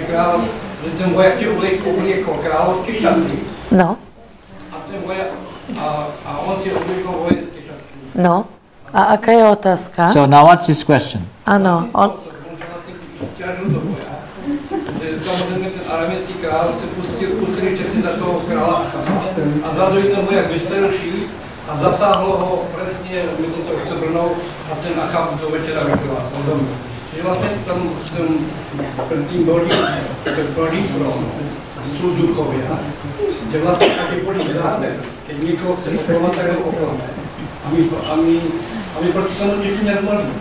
král, že ten voják si obliekl královské šaty. No. A ten voják, a on si obliekl vojenské šaty. No. A aká je otázka? So now what's his question? Áno, on vlastně ťažil do boja. Že samozřejmě ten aramejský král se pustili všetci za toho krála Achaba a zrazu ten voják vystrelší a zasáhlo ho presne mezi tou chcebrnou a ten Achab do večera vykrvácal do mě. Že vlastně tam tým boží trón sú duchovia, že vlastne taký boží zámer, keď niekoho chce oklamať, tak ho oklame. A my proti tomu nič nezmôžeme.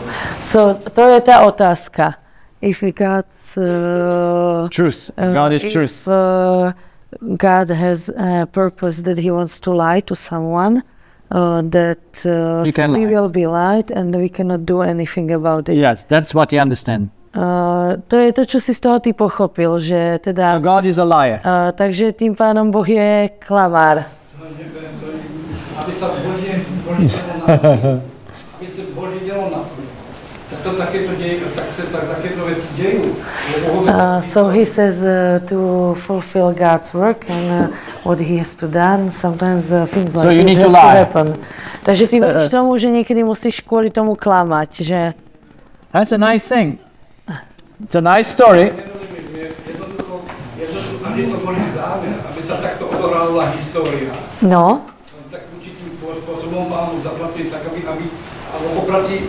So, to je tá otázka. If God's Truth. God is truth. God has a purpose that he wants to lie to someone, that we will be lied and we cannot do anything about it. Yes, that's what you understand. To je to, čo si z toho ty pochopil, že teda... So God is a liar. Takže tým pánom Boh je klamár. Aby sa Božie dielo naplnilo, tak sa takéto veci dejú. So he says to fulfill God's work and what he has to done, sometimes things like this has to happen. Takže ty veríš tomu, že niekedy musíš kvôli tomu klamať, že... That's a nice thing. It's a nice story. Jednoducho, aby to boli zámer, aby sa takto odohrala história. No. Tak určitým spôsobom Pán zaplatil tak, aby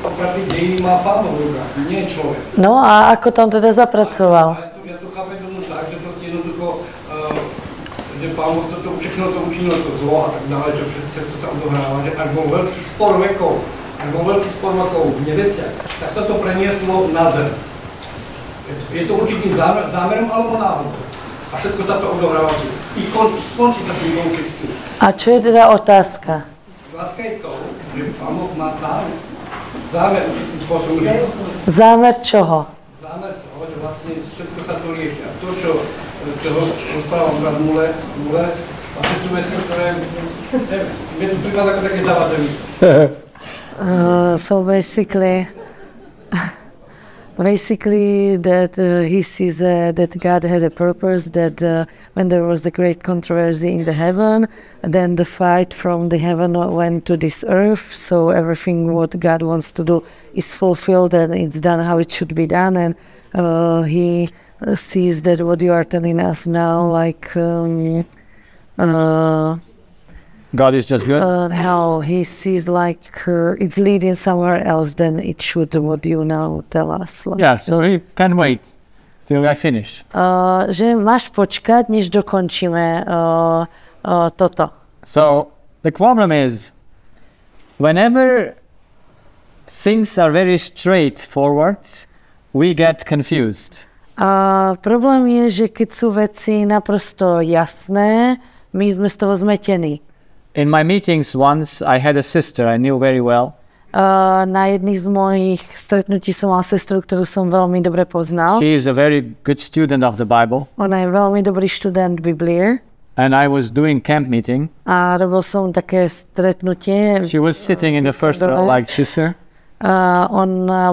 opratý dejiny má Pán v rukách, nie človek. No a ako tam teda zapracoval? Ja to chápem tak, že proste jednoducho, že Pán toto všechno to učinil, to zlo a tak dále, že všetko sa odohráva, že ak bol veľký spor vekov v nebesiach, tak sa to prenieslo na zem. Je to určitým zámerom alebo náhodou. A všetko sa to odohráva tu. I skončí sa tým konfliktu. A čo je teda otázka? Otázka je to, že Pán Boh má zámer. Zámer určitým spôsobom. Zámer čoho? Zámer toho, že vlastne všetko sa to rieši. A to, čo rozprával brat Müller, vlastne sú veci, ktoré mi to príklad ako také zavadzenice. So basically that he sees that God had a purpose, that when there was the great controversy in the heaven, then the fight from the heaven went to this earth, so everything what God wants to do is fulfilled and it's done how it should be done, and he sees that what you are telling us now, like God is just good. How he sees like it's leading somewhere else than it should, what you now tell us. Like, Yeah, so he can wait till I finish. Že máš počkať, než dokončíme toto. So the problem is whenever things are very straightforward, we get confused. A problém je, že keď sú veci naprosto jasné, my sme z toho zmetení. In my meetings once, I had a sister I knew very well. Na jedných z mojich stretnutí som mal sestru, ktorú som veľmi dobre poznal. She is a very good student of the Bible. Ona je veľmi dobrý študent Biblie. And I was doing camp meeting. A robil som také stretnutie. She was sitting in the first row like sister. Ona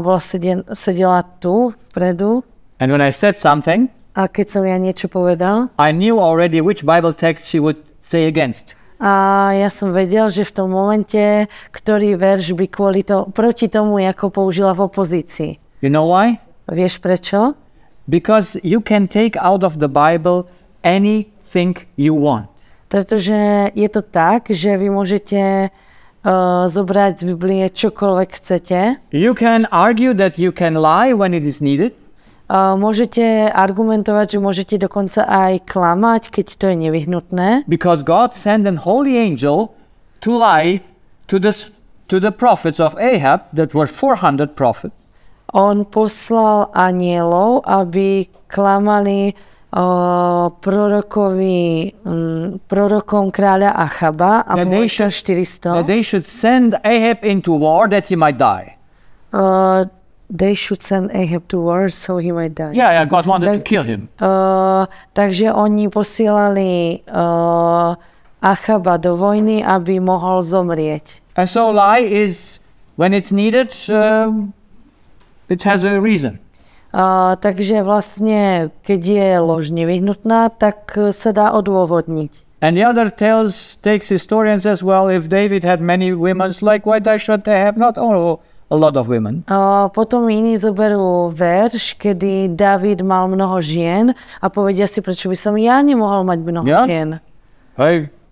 sedela tu, vpredu. And when I said something, a keď som ja niečo povedal, I knew already which Bible text she would say against. A ja som vedel, že v tom momente, ktorý verš by proti tomu, ako použila v opozícii. You know why? Vieš prečo? Because you can take out of the Bible anything you want. Pretože je to tak, že vy môžete zobrať z Biblie čokoľvek chcete. You can argue that you can lie when it is needed. Môžete argumentovať, že môžete dokonca aj klamať, keď to je nevyhnutné. Because God sent an holy angel to lie to the prophets of Ahab, that were 400 prophets. On poslal anielov, aby klamali prorokom kráľa Achaba a bolo 400. That they should send Ahab into war that he might die. They should send Ahab to war so he might die. Yeah, God wanted to kill him. Takže oni posielali Achaba do vojny, aby mohol zomrieť. And so lie is, when it's needed, it has a reason. Takže vlastne, keď je lož nevyhnutná, tak sa dá odôvodniť. And the other takes history and says, well, if David had many women, like why should they have not a lot of women? Potom iní zoberú verš, kedy David mal mnoho žien a povedia si, prečo by som ja nemohol mať mnoho žien.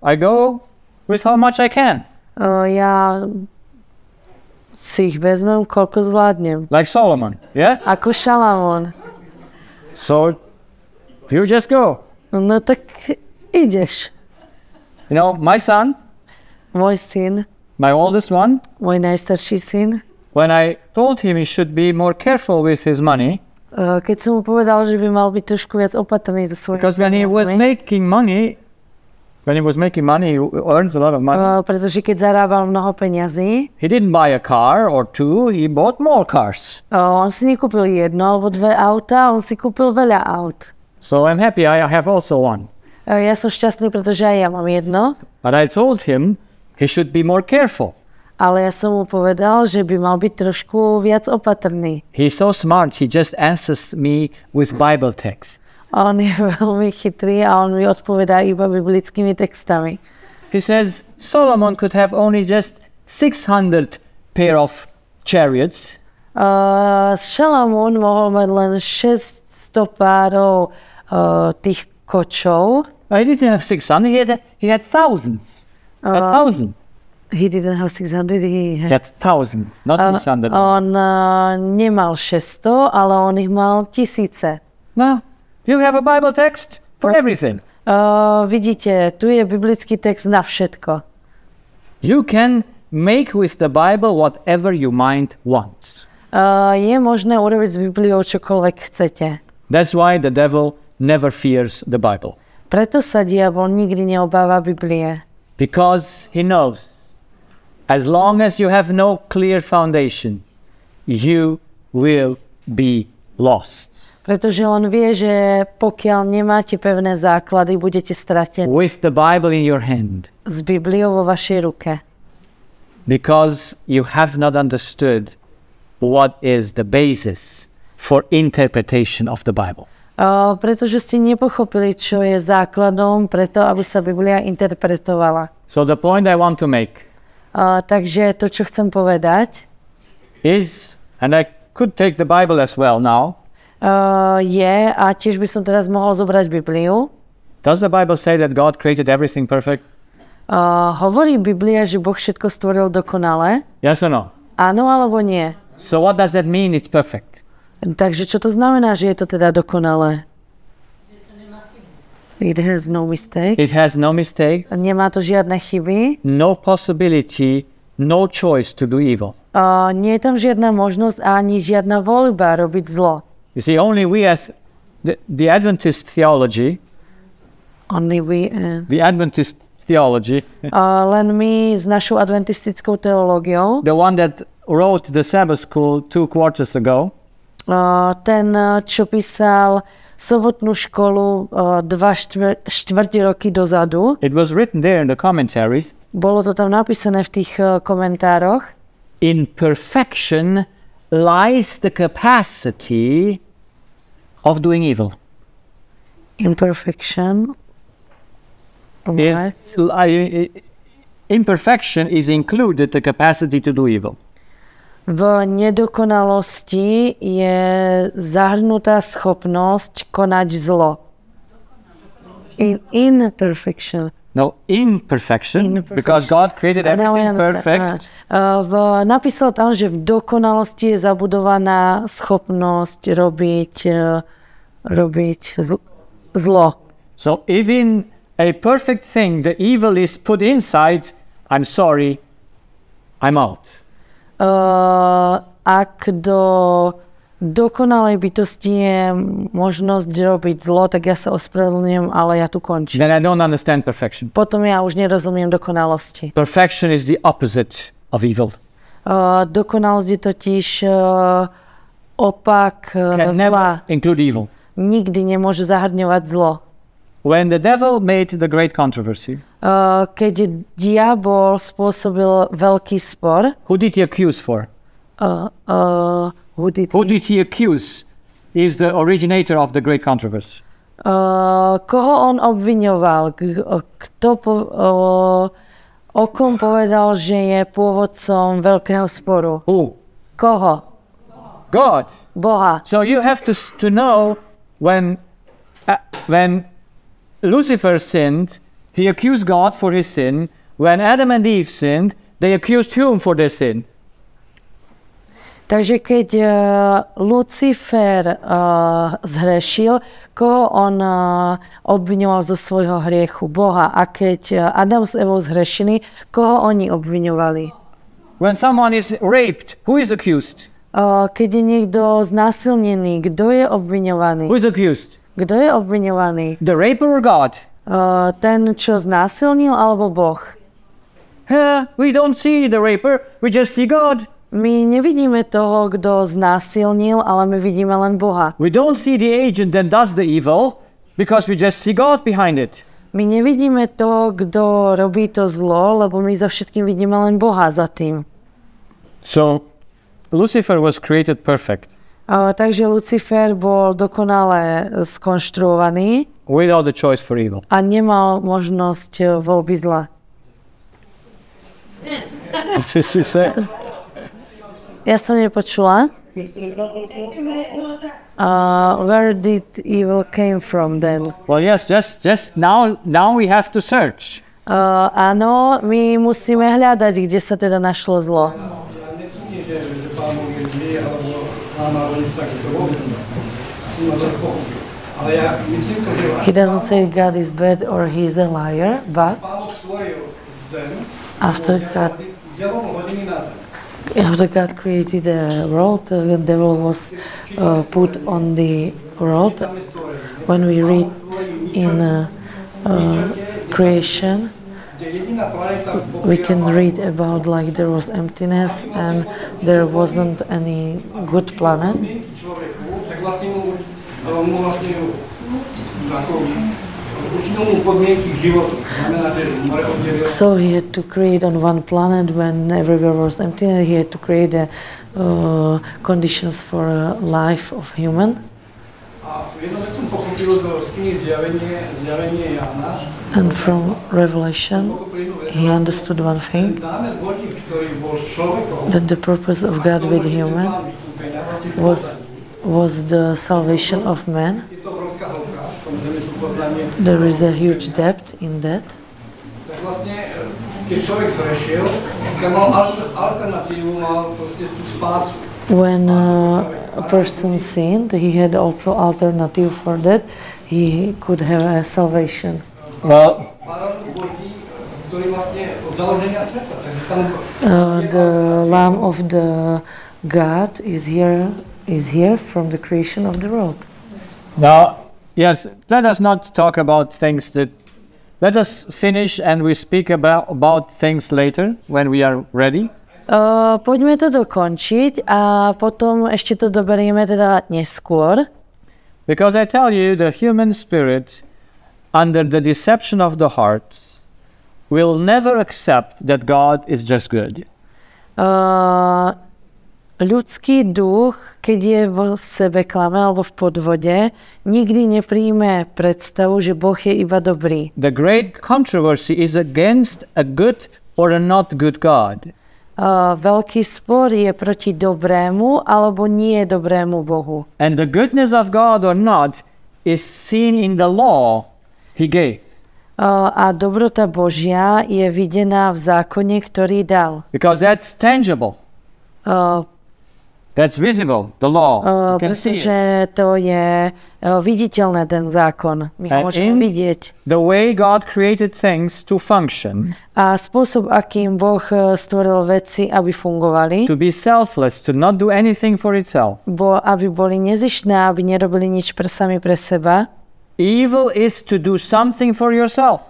I go with how much I can. Ja si ich vezmem, koľko zvládnem. Like Solomon, yes? Ako Šalamón. So, you just go. No tak ideš. You know, my son, môj syn, my oldest one, môj najstarší syn, when I told him he should be more careful with his money, keď som mu povedal, že by mal byť trošku viac opatrný so svojimi because when he was making money, he earns a lot of money. Pretože keď zarábal mnoho peňazí, he didn't buy a car or two, he bought more cars. On si nekúpil jedno alebo dve auta, on si kúpil veľa aut. So I'm happy I have also one. Ja som šťastný, pretože aj ja mám jedno. But I told him he should be more careful. Ale ja som mu povedal, že by mal byť trošku viac opatrný. He's so smart, he just answers me with Bible texts. On je veľmi chytrý a on mi odpovedá iba biblickými textami. He says Solomon could have only just 600 pair of chariots. Šalamún mohol mať len 600 párov tých kočov. He didn't have 600, he had thousands. 1,000. He didn't have 600, he had 1,000, not 600. On nemal 600, ale on ich mal tisíce. No. You have a Bible text for everything. Vidíte, tu je biblický text na všetko. You can make with the Bible whatever your mind wants. Je možné urobiť s Bibliou čokoľvek chcete. That's why the devil never fears the Bible. Preto sa diabol nikdy neobáva Biblie. Because he knows, as long as you have no clear foundation, you will be lost. Pretože on vie, že pokiaľ nemáte pevné základy, budete stratení. With the Bible in your hand. S Bibliou vo vašej ruke. Because you have not understood what is the basis for interpretation of the Bible. Pretože ste nepochopili, čo je základom preto, aby sa Biblia interpretovala. So the point I want to make takže to, čo chcem povedať, is, and I could take the Bible as well now, je, a tiež by som teraz mohol zobrať Bibliu. Does the Bible say that God created everything perfect? Hovorí Biblia, že Boh všetko stvoril dokonale? Yes or no? Áno alebo nie? So what does that mean it's perfect? Takže čo to znamená, že je to teda dokonalé? It has no mistake. It has no mistake. Nemá to žiadne chyby. No possibility no choice to do evil. Nie je tam žiadna možnosť ani žiadna voľba robiť zlo. You see, only we as the Adventist theology, the Adventist theology, len my s našou adventistickou teológiou, the one that wrote the Sabbath school 2 quarters ago, ten, čo písal sobotnú školu 2 štvrť roky dozadu, it was written there in the commentaries, bolo to tam napísané v tých komentároch. in perfection lies the capacity of doing evil. Imperfection. Imperfection is included the capacity to do evil. V nedokonalosti je zahrnutá schopnosť konať zlo. In perfection. No, imperfection, because God created everything perfect. Napísal tam, že v dokonalosti je zabudovaná schopnosť robiť zlo. So if in a perfect thing the evil is put inside, I'm sorry, I'm out. Ak do dokonalej bytosti je možnosť robiť zlo, tak ja sa ospravedlňujem, ale ja tu končím. Then I don't understand perfection. Potom ja už nerozumiem dokonalosti. Perfection is the opposite of evil. Dokonalosť je totiž opak Can zla. never include evil. Nikdy nemôže zahrňovať zlo. When the devil made the great controversy, Keď diabol spôsobil veľký spor, who did he accuse for? Who did he accuse is the originator of the great controversy? Koho on obviňoval? O kom povedal, že je pôvodcom veľkého sporu? Who? Koho? God. Boha. So you have to know when Lucifer sinned, he accused God for his sin. When Adam and Eve sinned, they accused him for their sin. Takže keď Lucifer zhrešil, koho on obviňoval zo svojho hriechu? Boha. A keď Adam s Evou zhrešili, koho oni obviňovali? When someone is raped, who is accused? Keď je niekto znásilnený, kto je obviňovaný? Who is accused? Kto je obviňovaný? The raper or God? Ten, čo znásilnil, alebo Boh? We don't see the raper, we just see God. My nevidíme toho, kto znásilnil, ale my vidíme len Boha. We don't see the agent that does the evil, because we just see God behind it. My nevidíme toho, kto robí to zlo, lebo my za všetkým vidíme len Boha za tým. So, Lucifer was created perfect. Takže Lucifer bol dokonale skonštruovaný without the choice for evil. a nemal možnosť voľby zla. Ja som nepočula. Where did evil came from then? Well, yes, just now we have to search. Áno, my musíme hľadať, kde sa teda našlo zlo. He doesn't say God is bad or he's a liar, but after God created the world, the devil was put on the world. When we read in creation, we can read about like there was emptiness and there wasn't any good planet. So he had to create on one planet when everywhere was emptiness. He had to create the conditions for life of human. And from Revelation, he understood one thing, that the purpose of God with human was the salvation of man. There is a huge depth in that. When a person sinned, he had also alternative for that. He could have a salvation. Well, The Lamb of the God is here from the creation of the world. Now, yes, let us not talk about things that... Let us finish and we speak about things later when we are ready. Poďme to dokončiť a potom ešte to doberieme teda neskôr. Because I tell you, the human spirit, under the deception of the heart, will never accept that God is just good. Ľudský duch, keď je v sebe klame alebo v podvode, nikdy nepríjme predstavu, že Boh je iba dobrý. The great controversy is against a good or a not good God. Veľký spor je proti dobrému alebo nie dobrému Bohu. And the goodness of God or not is seen in the law he gave. A dobrota Božia je videná v zákone, ktorý dal. Because that's tangible. That's visible, the law. Pretože to je viditeľné, ten zákon. My ho môžeme vidieť. The way God created things to function. A spôsob, akým Boh stvoril veci, aby fungovali. To be selfless, to not do anything for itself. Aby boli nezištné, aby nerobili nič sami pre seba. Evil is to do something for yourself.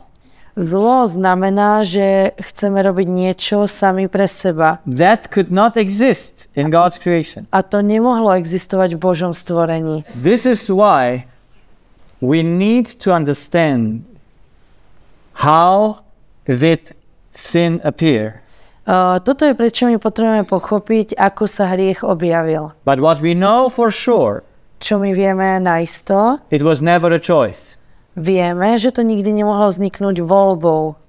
Zlo znamená, že chceme robiť niečo sami pre seba. That could not exist in God's creation. A to nemohlo existovať v Božom stvorení. This is why we need to understand how did sin appear. Toto je prečo my potrebujeme pochopiť, ako sa hriech objavil. But what we know for sure, čo my vieme naisto, it was never a choice. Vieme, že to nikdy nemohlo vzniknúť voľbou.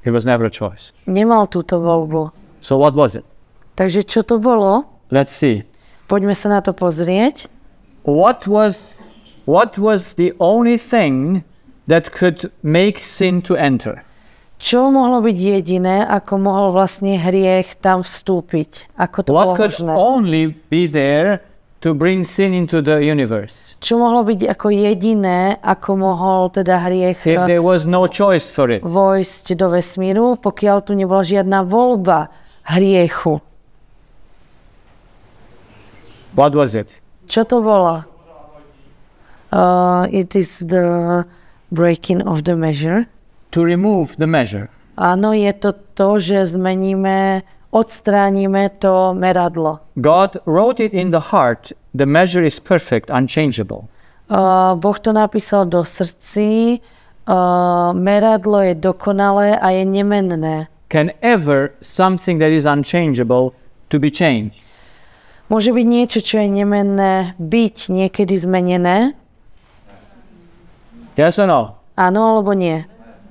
It was never a choice. Nemal túto voľbu. So what was it? Takže čo to bolo? Let's see. Poďme sa na to pozrieť. What was the only thing that could make sin to enter? Čo mohlo byť jediné, ako mohol vlastne hriech tam vstúpiť? Ako to bolo What could možné? only be there to bring sin into the universe? Čo mohlo byť ako jediné, ako mohol teda hriech if there was no choice for it? Vojsť do vesmíru, pokiaľ tu nebola žiadna voľba hriechu. What was it? Čo to bolo? It is the breaking of the measure. To remove the measure. Áno, je to to, že odstránime to meradlo. God wrote it in the heart. The measure is perfect, unchangeable. Boh to napísal do srdcí. Meradlo je dokonalé a je nemenné. Can ever something that is unchangeable to be changed? Môže byť niečo, čo je nemenné, byť niekedy zmenené? Yes or no? Áno alebo nie?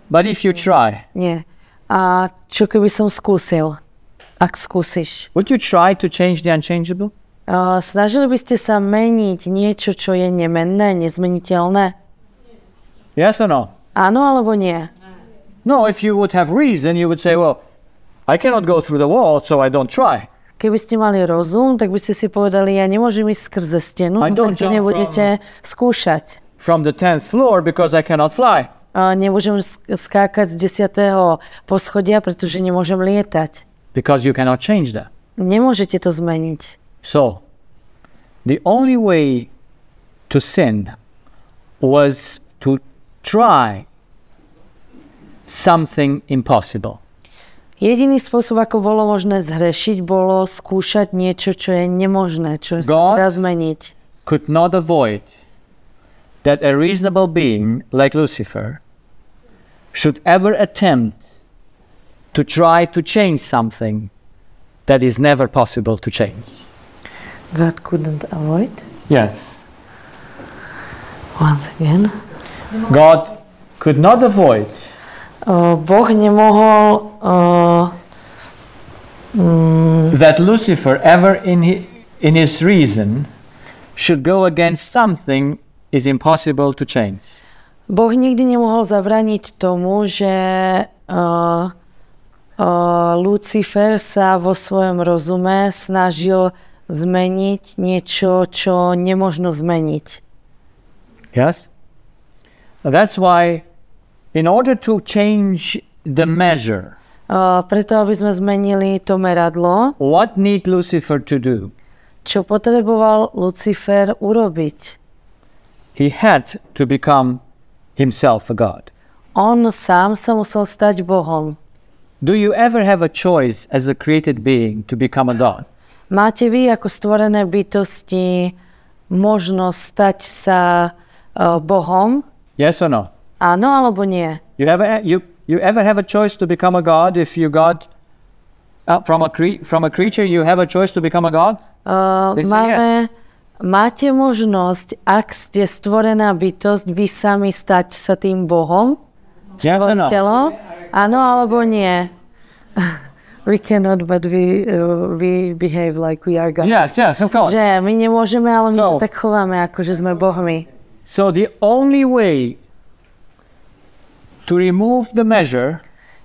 But if you try, nie. A čo keby som skúsil? Ak skúsiš. Would you try to change the unchangeable? Snažili by ste sa meniť niečo, čo je nemenné, nezmeniteľné? Yes or no? Áno alebo nie? No, if you would have reason, you would say, well, I cannot go through the wall, so I don't try. Keby ste mali rozum, tak by ste si povedali, ja nemôžem ísť skrze stenu, takže nebudete skúšať. From the 10th floor because I cannot fly. Nemôžem skákať z 10. poschodia, pretože nemôžem lietať. Because you cannot change that. Nemôžete to zmeniť. So, the only way to sin was to try something impossible. Jediný spôsob, ako bolo možné zhrešiť, bolo skúšať niečo, čo je nemožné, čo sa dá zmeniť. Could not avoid that a reasonable being like Lucifer should ever attempt to try to change something that is never possible to change. God couldn't avoid? Yes. Once again. God could not avoid. Boh nemohol that Lucifer ever in his reason should go against something is impossible to change. Boh nikdy nemohol zabrániť tomu, že Lucifer sa vo svojom rozume snažil zmeniť niečo, čo nemožno zmeniť. Yes? That's why in order to change the measure, Preto, aby sme zmenili to meradlo, what need Lucifer to do? čo potreboval Lucifer urobiť? He had to become himself a god. On sám sa musel stať Bohom. Do you ever have a choice as a created being to become a god? Máte vy ako stvorené bytosti možnosť stať sa Bohom? Yes or no? Áno alebo nie? You ever have a choice to become a god if you got from a creature you have a choice to become a god? Máte možnosť, ak ste stvorená bytosť, vy sami stať sa tým Bohom? Yes or no? Stvoriteľom? Áno alebo nie? We cannot, but we behave like we are God. Yes, of course. Že my nemôžeme, ale my sa tak chováme, ako že sme Bohmi. So the only way to remove the measure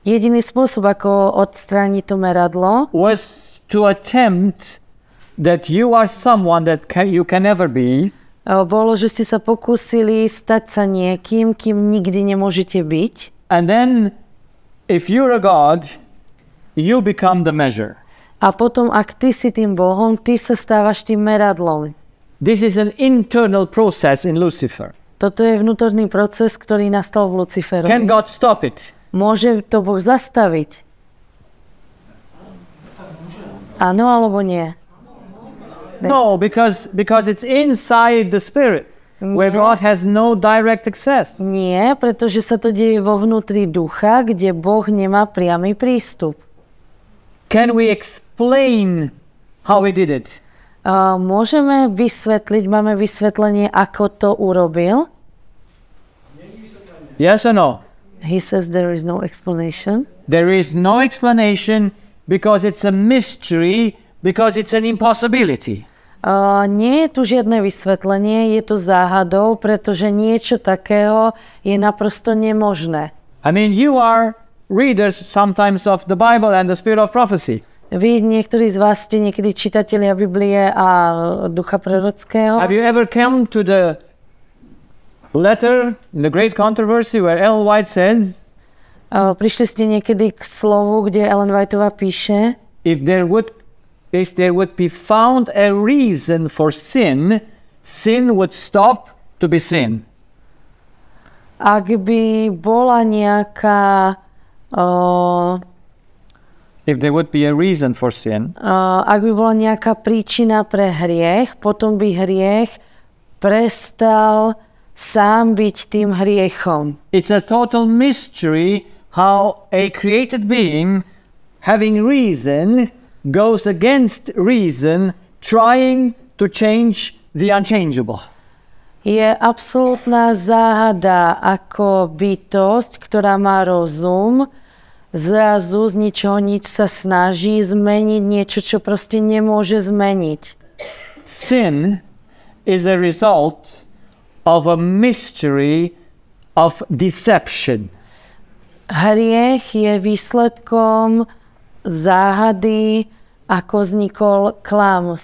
Jediný spôsob, ako odstrániť to meradlo, was to attempt that you are someone that you can never be. Bolo, že ste sa pokúsili stať sa niekým, kým nikdy nemôžete byť. And then, if you're a god, you become the measure. A potom, ak ty si tým Bohom, ty sa stávaš tým meradlom. This is an internal process in Lucifer. Toto je vnútorný proces, ktorý nastal v Luciferovi. Can God stop it? Môže to Boh zastaviť? Áno alebo nie? No, because it's inside the spirit, where God has no direct access. Nie, pretože sa to deje vo vnútri ducha, kde Boh nemá priamy prístup. Can we explain how he did it? Môžeme vysvetliť, máme vysvetlenie, ako to urobil? Yes or no? He says there is no explanation. There is no explanation because it's a mystery, because it's an impossibility. Nie je tu žiadne vysvetlenie, je to záhadou, pretože niečo takého je naprosto nemožné. I mean, you are readers sometimes of the Bible and the spirit of prophecy. Vy, niektorí z vás ste niekedy čitatelia Biblie a ducha prorockého. Have you ever come to the letter in the great controversy where Ellen White says, prišli ste niekedy k slovu, kde Ellen Whiteová píše, if there would be found a reason for sin, sin would stop to be sin. Ak by bola nejaká if there would be a reason for sin, ak by bola nejaká príčina pre hriech, potom by hriech prestal sám byť tým hriechom. It's a total mystery how a created being having reason goes against reason, trying to change the unchangeable. Je absolútna záhada, ako bytosť, ktorá má rozum, zrazu z ničoho nič sa snaží zmeniť niečo, čo proste nemôže zmeniť. Sin is a result of a mystery of deception. Hriech je výsledkom záhady, ako vznikol klam,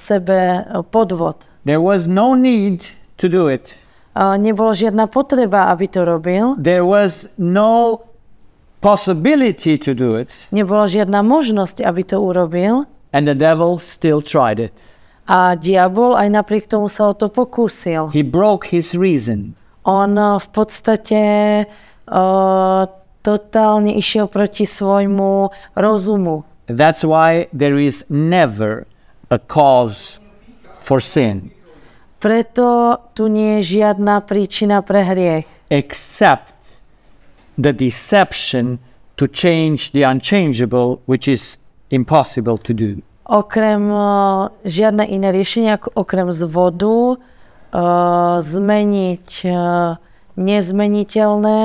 podvod. There was no need to do it. Nebola žiadna potreba, aby to robil. There was no possibility to do it. Nebola žiadna možnosť, aby to urobil. And the devil still tried it. A diabol aj napriek tomu sa o to pokúsil. He broke his reason. On v podstate totálne išiel proti svojmu rozumu. That's why there is never a cause for sin. Preto tu nie je žiadna príčina pre hriech. Except the deception to change the unchangeable, which is impossible to do. Okrem žiadne iné riešenie, okrem zvodu, zmeniť nezmeniteľné,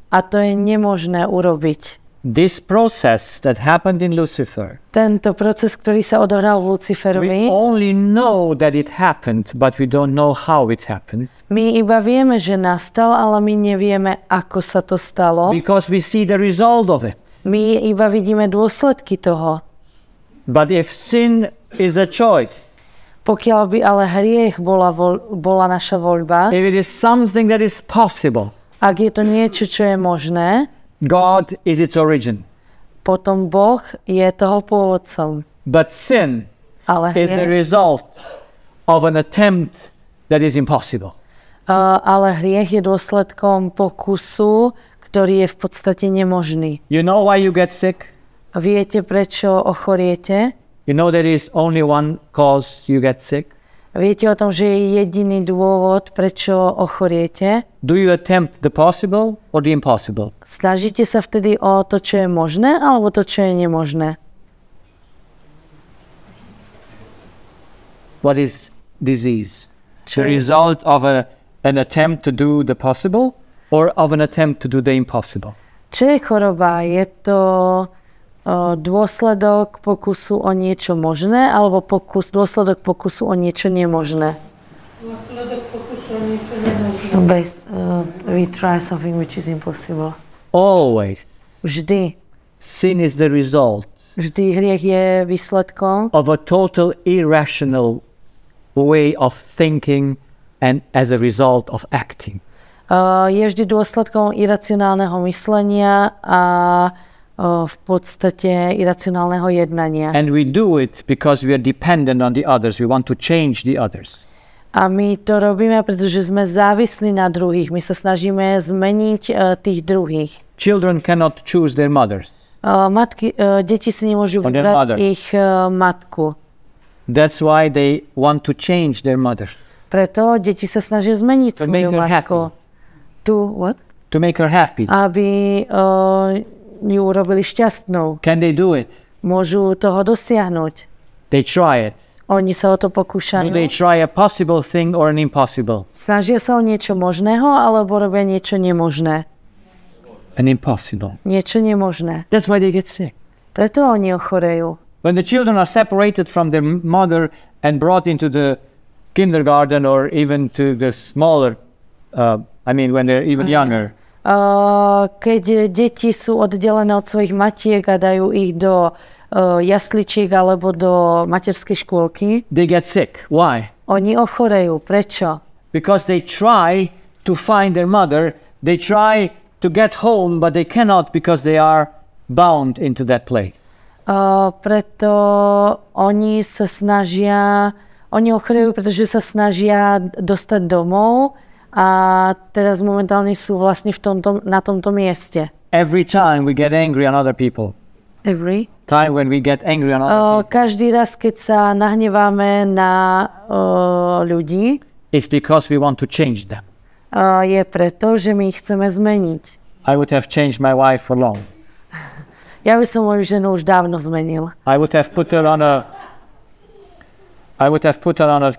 a to je nemožné urobiť. This process that happened in Lucifer, tento proces, ktorý sa odohral v Luciferovi, we only know that it happened, but we don't know how it happened. My iba vieme, že nastal, ale my nevieme, ako sa to stalo. Because we see the result of it. My iba vidíme dôsledky toho. But if sin is a choice, pokiaľ by ale hriech bola naša voľba, if it is something that is possible, ak je to niečo, čo je možné, God is its origin. potom Boh je toho pôvodcom. But sin Ale is the result of an attempt that is impossible. Ale hriech je dôsledkom pokusu, ktorý je v podstate nemožný. You know why you get sick? Viete, prečo ochoriete? You know there is only one cause you get sick? Viete o tom, že je jediný dôvod, prečo ochoriete? Do you attempt the possible or the impossible? Snažíte sa vtedy o to, čo je možné, alebo to, čo je nemožné? What is disease? The result of an attempt to do the possible or of an attempt to do the impossible? Čo je choroba? Je to dôsledok pokusu o niečo možné, alebo dôsledok pokusu o niečo nemožné? Dôsledok pokusu o niečo nemožné. We try something which is impossible. Always. Vždy. Sin is the result Vždy hriech je výsledkom of a total irrational way of thinking and as a result of acting. Je vždy dôsledkom iracionálneho myslenia a v podstate iracionálneho jednania. And we do it because we are dependent on the others. We want to change the others. A my to robíme, pretože sme závislí na druhých. My sa snažíme zmeniť tých druhých. Children cannot choose their mothers. Deti si nemôžu Or their vybrať mother. ich matku. That's why they want to change their mother. Preto deti sa snažia zmeniť To make svoju her matku. happy. To make her happy. Aby ju urobili šťastnou. Can they do it? Môžu toho dosiahnuť. They try it. Oni sa o to Do pokúšajú. they try a possible thing or an impossible? Snažia sa o niečo možného, alebo robia niečo nemožné. An impossible. Niečo nemožné. That's why they get sick. Preto oni ochorejú. When the children are separated from their mother and brought into the kindergarten or even to the smaller, when they're even younger, Keď deti sú oddelené od svojich matiek a dajú ich do jasličiek alebo do materskej škôlky, they get sick. Why? oni ochorejú. Prečo? Because they try to find their mother, they try to get home, but they cannot because they are bound into that place. Preto oni ochorejú, pretože sa snažia dostať domov a teraz momentálne sú vlastne na tomto mieste. Every time we get angry on other people. Every time when we get angry on other people. Každý raz, keď sa nahneváme na ľudí, it's because we want to change them. Je preto, že my ich chceme zmeniť. I would have changed my wife for long. Ja by som moju ženu už dávno zmenil. I would have put her on a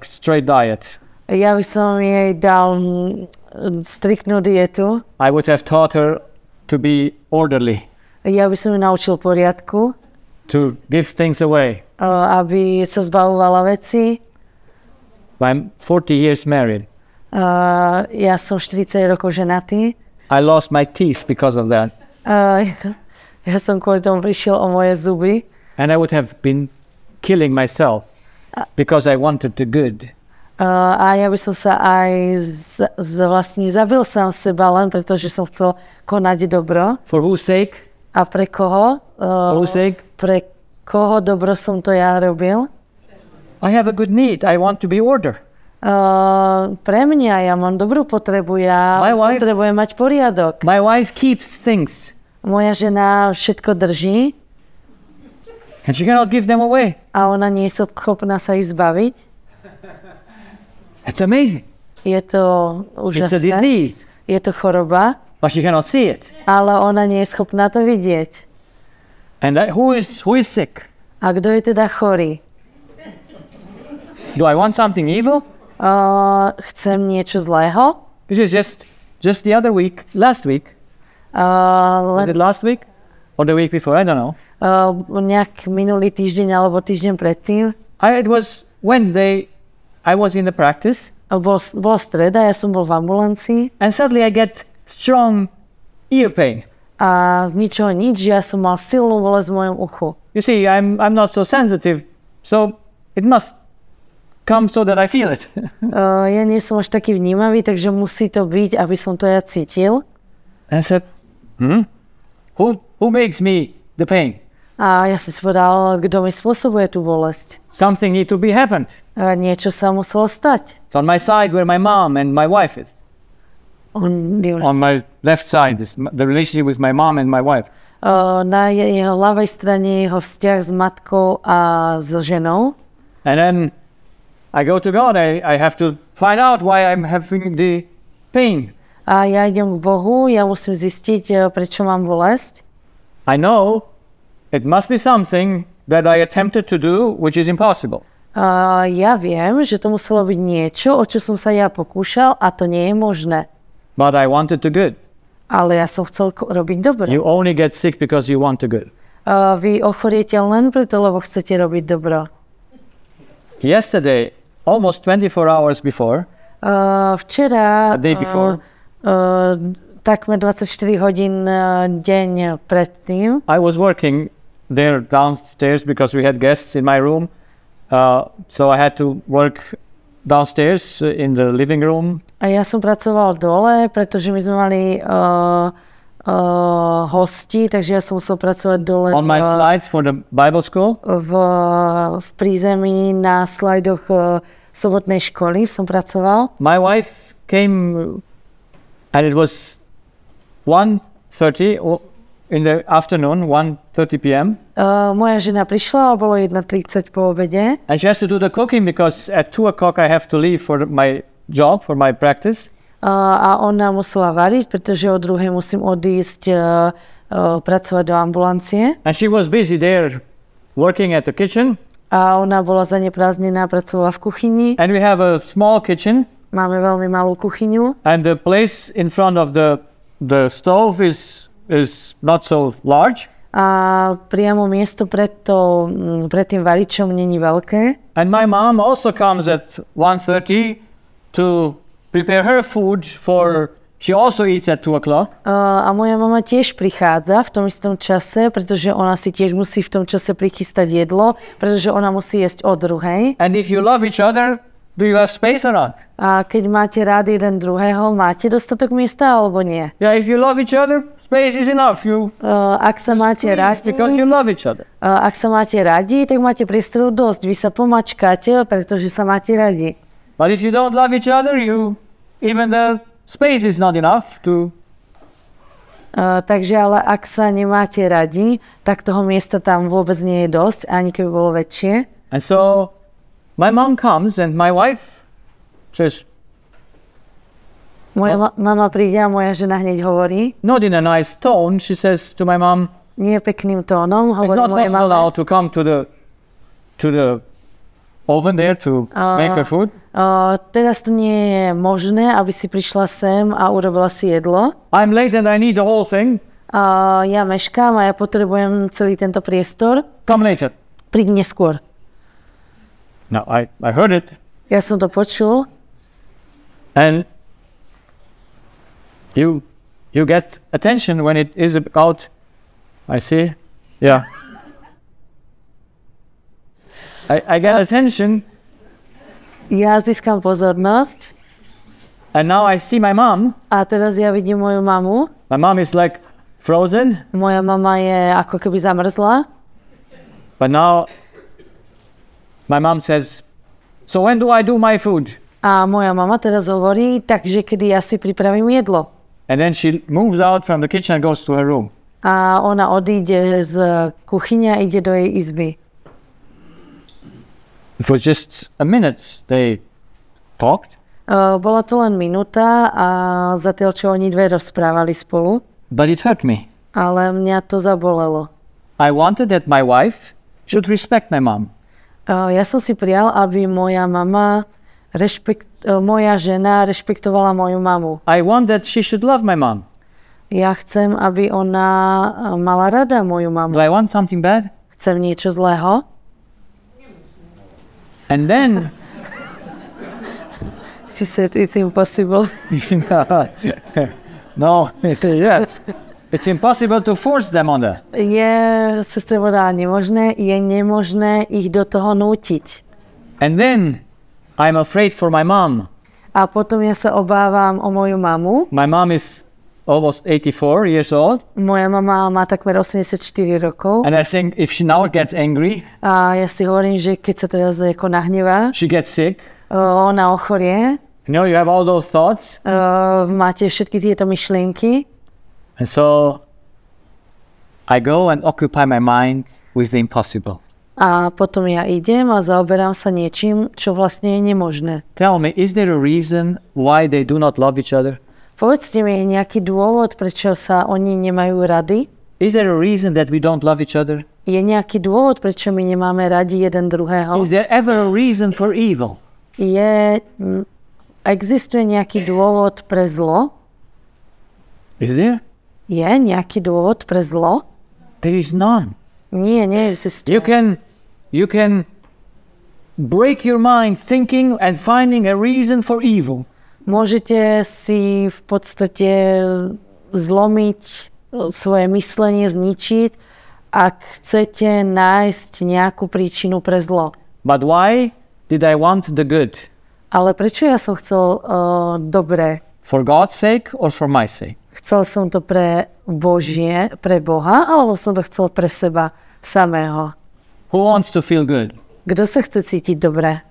straight diet. Ja by som jej dal striktnú dietu. I would have taught her to be orderly. Ja by som ju naučil poriadku. To give things away. Aby sa zbavovala veci. I'm 40 years married. Ja som 40 rokov ženatý. I lost my teeth because of that. Ja som kvôli tomu prišiel o moje zuby. And I would have been killing myself because I wanted the good. A ja by som sa aj vlastne zabil sám seba len preto, že som chcel konať dobro. For whose sake? A pre koho? For whose sake? Pre koho dobro som to ja robil? I have a good need. I want to be order. Pre mňa, ja mám dobrú potrebu, ja potrebujem mať poriadok. My wife keeps things. Moja žena všetko drží. And she cannot give them away. A ona nie je schopná sa ich zbaviť. It's amazing. Je to úžasné. It's a disease. Je to choroba. But she cannot see it. Ale ona nie je schopná to vidieť. And who is sick? A kto je teda chorý? Do I want something evil? Chcem niečo zlého? It is just the other week, last week. Was it last week? Or the week before? I don't know. Nejak minulý týždeň alebo týždeň predtým. It was Wednesday. I was in the practice. Bola streda, ja som bol v ambulancii. And suddenly I get strong ear pain. A z ničoho nič, ja som mal silnú bolesť v mojom uchu. You see, I'm not so sensitive, so it must come so that I feel it. Ja nie som až taký vnímavý, takže musí to byť, aby som to ja cítil. And I said, who makes me the pain? A ja som si povedal, kto mi spôsobuje tú bolesť. Something need to be happened. Niečo sa muselo stať. So on my side where my mom and my wife is. On my left side is the relationship with my mom and my wife. Na jeho ľavej strane jeho vzťah s matkou a s ženou. And then I go to God, I have to find out why I'm having the pain. A ja idem k Bohu, ja musím zistiť, prečo mám bolesť. I know it must be something that I attempted to do, which is impossible. Ja viem, že to muselo byť niečo, o čo som sa ja pokúšal a to nie je možné. But I wanted to good. Ale ja som chcel robiť dobre. You only get sick because you want to good. Vy ochoriete len preto, lebo chcete robiť dobro. Yesterday, almost 24 hours before, včera, the day before, takmer 24 hodín deň predtým, I was working there downstairs because we had guests in my room. So I had to work downstairs in the living room. A ja som pracoval dole, pretože my sme mali hosti, takže ja som musel pracovať dole on my slides for the Bible school. V prízemí na slajdoch sobotnej školy som pracoval. My wife came and it was 1:30 in the afternoon, 1:30 p.m. Moja žena prišla a bolo 1:30 po obede. And she has to do the cooking because at 2 o'clock I have to leave for my job, for my practice. A ona musela variť, pretože o 2:00 musím odísť pracovať do ambulancie. And she was busy there working at the kitchen. A ona bola zaneprázdnená, pracovala v kuchyni. And we have a small kitchen. Máme veľmi malú kuchyňu. And the place in front of the stove is not so large. A priamo miesto pred tým varičom není veľké. And my mom also comes at 1:30 to prepare her food for, she also eats at 2 o'clock. A moja mama tiež prichádza v tom istom čase, pretože ona si tiež musí v tom čase prichystať jedlo, pretože ona musí jesť o 2:00. And if you love each other, do you have space or not? A keď máte rád jeden druhého, máte dostatok miesta alebo nie? Yeah, if you love each other, space is enough. Ak sa máte radi, because you love each other. Ak sa máte radi, tak máte priestoru dosť. Vy sa pomačkáte, pretože sa máte radi. But if you don't love each other, even the space is not enough to... Takže ale ak sa nemáte radi, tak toho miesta tam vôbec nie je dosť, ani keby bolo väčšie. And so my mom comes and my wife says... Moja mama príde a moja žena hneď hovorí. Not in a nice tone, she says to my mom... Nie pekným tónom, It's hovorí not moja possible mama. now to come to the oven there to make her food. Teraz to nie je možné, aby si prišla sem a urobila si jedlo. I'm late and I need the whole thing. Ja meškám a ja potrebujem celý tento priestor. Come later. Príď neskôr. No, I heard it. Ja som to počul. And you get attention when it is about, I see, yeah. I get attention. Ja získam pozornosť. And now I see my mom. A teraz ja vidím moju mamu. My mom is like frozen. Moja mama je ako keby zamrzla. But now my mom says, so when do I do my food? A moja mama teraz hovorí, takže kedy ja si pripravím jedlo. And then she moves out from the kitchen and goes to her room. A ona odíde z kuchyne a ide do jej izby. It was just a minute they talked. Bola to len minúta a zatiaľ, čo oni dve rozprávali spolu. But it hurt me. Ale mňa to zabolelo. I wanted that my wife should respect my mom. Ja som si prial, aby moja mama, moja žena rešpektovala moju mamu. I want that she should love my mom. Ja chcem, aby ona mala rada moju mamu. Do I want something bad? Chcem niečo zlého. And then she said it's impossible. No, yes. It's impossible to force them on her. Sestra povedala je nemožné ich do toho nútiť. And then I'm afraid for my mom. A potom ja sa obávam o moju mamu. My mom is almost 84 years old. Moja mama má takmer 84 rokov. And I think if she now gets angry, A ja si hovorím, že keď sa teraz ako nahnevá, she gets sick. ona ochorie. You know, you have all those thoughts. Máte všetky tieto myšlienky. And so I go and occupy my mind with the impossible. A potom ja idem a zaoberám sa niečím, čo vlastne je nemožné. Tell me, is there a reason why they do not love each other? Povedzte mi, je nejaký dôvod, prečo sa oni nemajú rady? Is there a reason that we don't love each other? Je nejaký dôvod, prečo my nemáme radi jeden druhého? Is there ever a reason for evil? Existuje nejaký dôvod pre zlo? Is there? Je nejaký dôvod pre zlo? There is none. Nie, neexistuje. You can break your mind thinking and finding a reason for evil. Môžete si v podstate zlomiť svoje myslenie, zničiť, ak chcete nájsť nejakú príčinu pre zlo. But why did I want the good? Ale prečo ja som chcel dobré? For God's sake or for my sake? Chcel som to pre Boha, alebo som to chcel pre seba samého? Who wants to feel good? Kto sa chce cítiť dobre?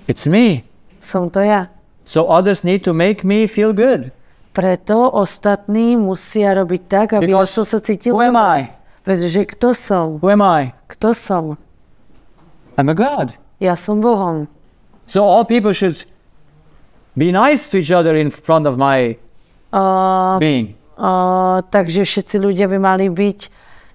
It's me. Som to ja. So others need to make me feel good. Preto ostatní musia robiť tak, aby ja som sa cítil Who am dobre. I? Pretože kto som? Who am I? Kto som? I'm a God. Ja som Bohom. So all people should be nice to each other in front of my being. Takže všetci ľudia by mali byť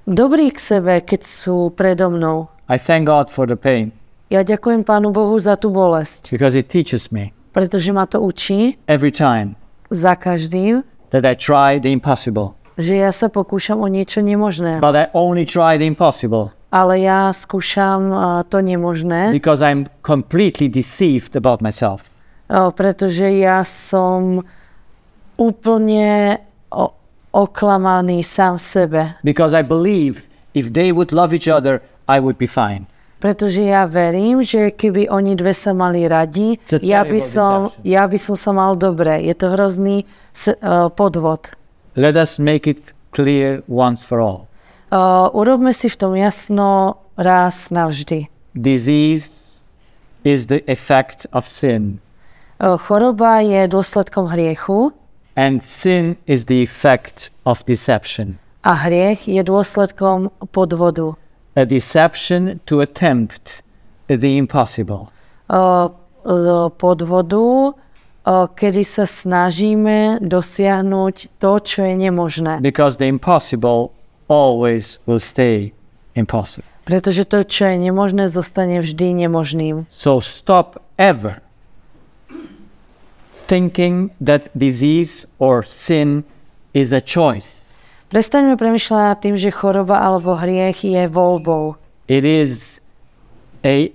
dobrí k sebe, keď sú predo mnou. I thank God for the pain Ja ďakujem Pánu Bohu za tú bolesť, because it teaches me pretože ma to učí every time za každým, that I try the impossible. že ja sa pokúšam o niečo nemožné. But I only try the impossible Ale ja skúšam to nemožné, because I'm completely deceived about myself. Pretože ja som úplne oklamaný sám sebe. Because I believe if they would love each other, I would be fine. Pretože ja verím, že keby oni dve sa mali radi, ja by som sa mal dobre. Je to hrozný podvod. Let us make it clear once for all. Urobme si v tom jasno raz navždy. Disease is the effect of sin. Choroba je dôsledkom hriechu. And sin is the effect of deception. A hriech je dôsledkom podvodu. A deception to attempt the impossible. Podvodu, kedy sa snažíme dosiahnuť to, čo je nemožné. Because the impossible always will stay impossible. Pretože to, čo je nemožné, zostane vždy nemožným. So stop ever thinking that disease or sin is a choice. Prestaňme premýšľať nad tým, že choroba alebo hriech je voľbou. It is a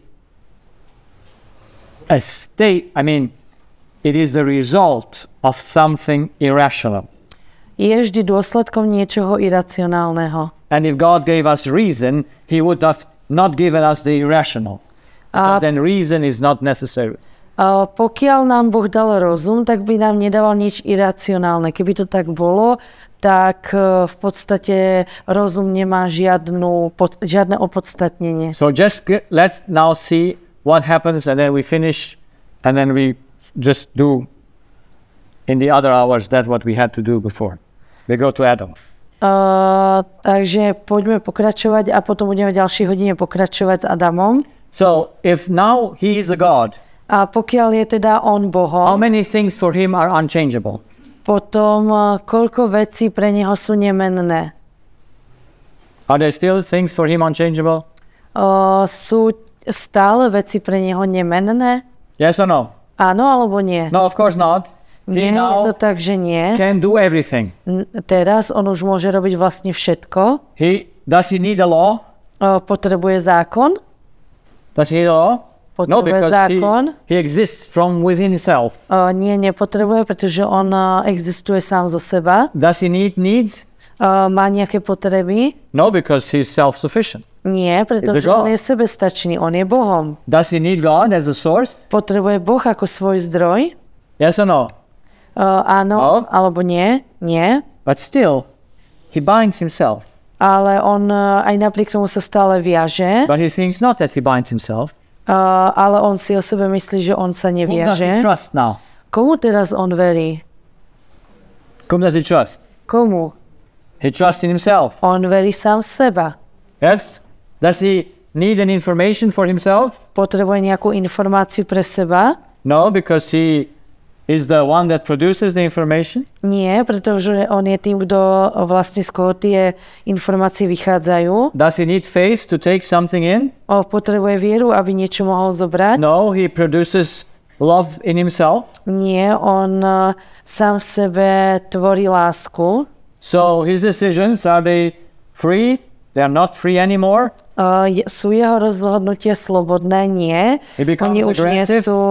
state, it is the result of something irrational. Je vždy dôsledkom niečoho iracionálneho. And if God gave us reason, He would have not given us the irrational. Then reason is not necessary. Pokiaľ nám Boh dal rozum, tak by nám nedával nič iracionálne. Keby to tak bolo, tak v podstate rozum nemá žiadne opodstatnenie. So just let's now see what happens and then we finish and then we just do in the other hours that what we had to do before. We go to Adam. Takže poďme pokračovať a potom budeme v ďalšej hodine pokračovať s Adamom. So if now he is a God, a pokiaľ je teda on Bohom, how many things for him are unchangeable? Potom koľko vecí pre neho sú nemenné? Are there still things for him unchangeable? Sú stále veci pre neho nemenné? Yes or no? Áno alebo nie? No, of course not. Nie je to tak, že nie. Can do everything. Teraz on už môže robiť vlastne všetko. Does he need a law? Potrebuje zákon? Does he need a law? No, because he exists from within himself. Nie, nepotrebuje, pretože on existuje sám zo seba. Does he need needs? Má nejaké potreby? No, because he's self-sufficient. Nie, pretože on je sebestačný, on je Bohom. Does he need God as a source? Potrebuje Boh ako svoj zdroj? Yes or no? Áno, alebo nie. Nie. But still, he binds himself. Ale on aj napriek tomu sa stále viaže. But he thinks not that he binds himself. Ale on si o sebe myslí, že on sa Whom does he neviaže. trust now? Komu teraz on verí? Whom does he trust? Komu? He trusts in himself. On verí sám seba. Yes? Does he need an information for himself? Potrebuje nejakú informáciu pre seba? No, because he is the one that produces the information. Nie, pretože on je tým, kto vlastne z koho tie informácie vychádzajú. Does he need faith to take something in? Potrebuje vieru, aby niečo mohol zobrať? No, he produces love in himself. Nie, on sám v sebe tvorí lásku. So his decisions, are they free? They are not free anymore. Sú jeho rozhodnutia slobodné? Nie. He becomes Oni už nie aggressive. sú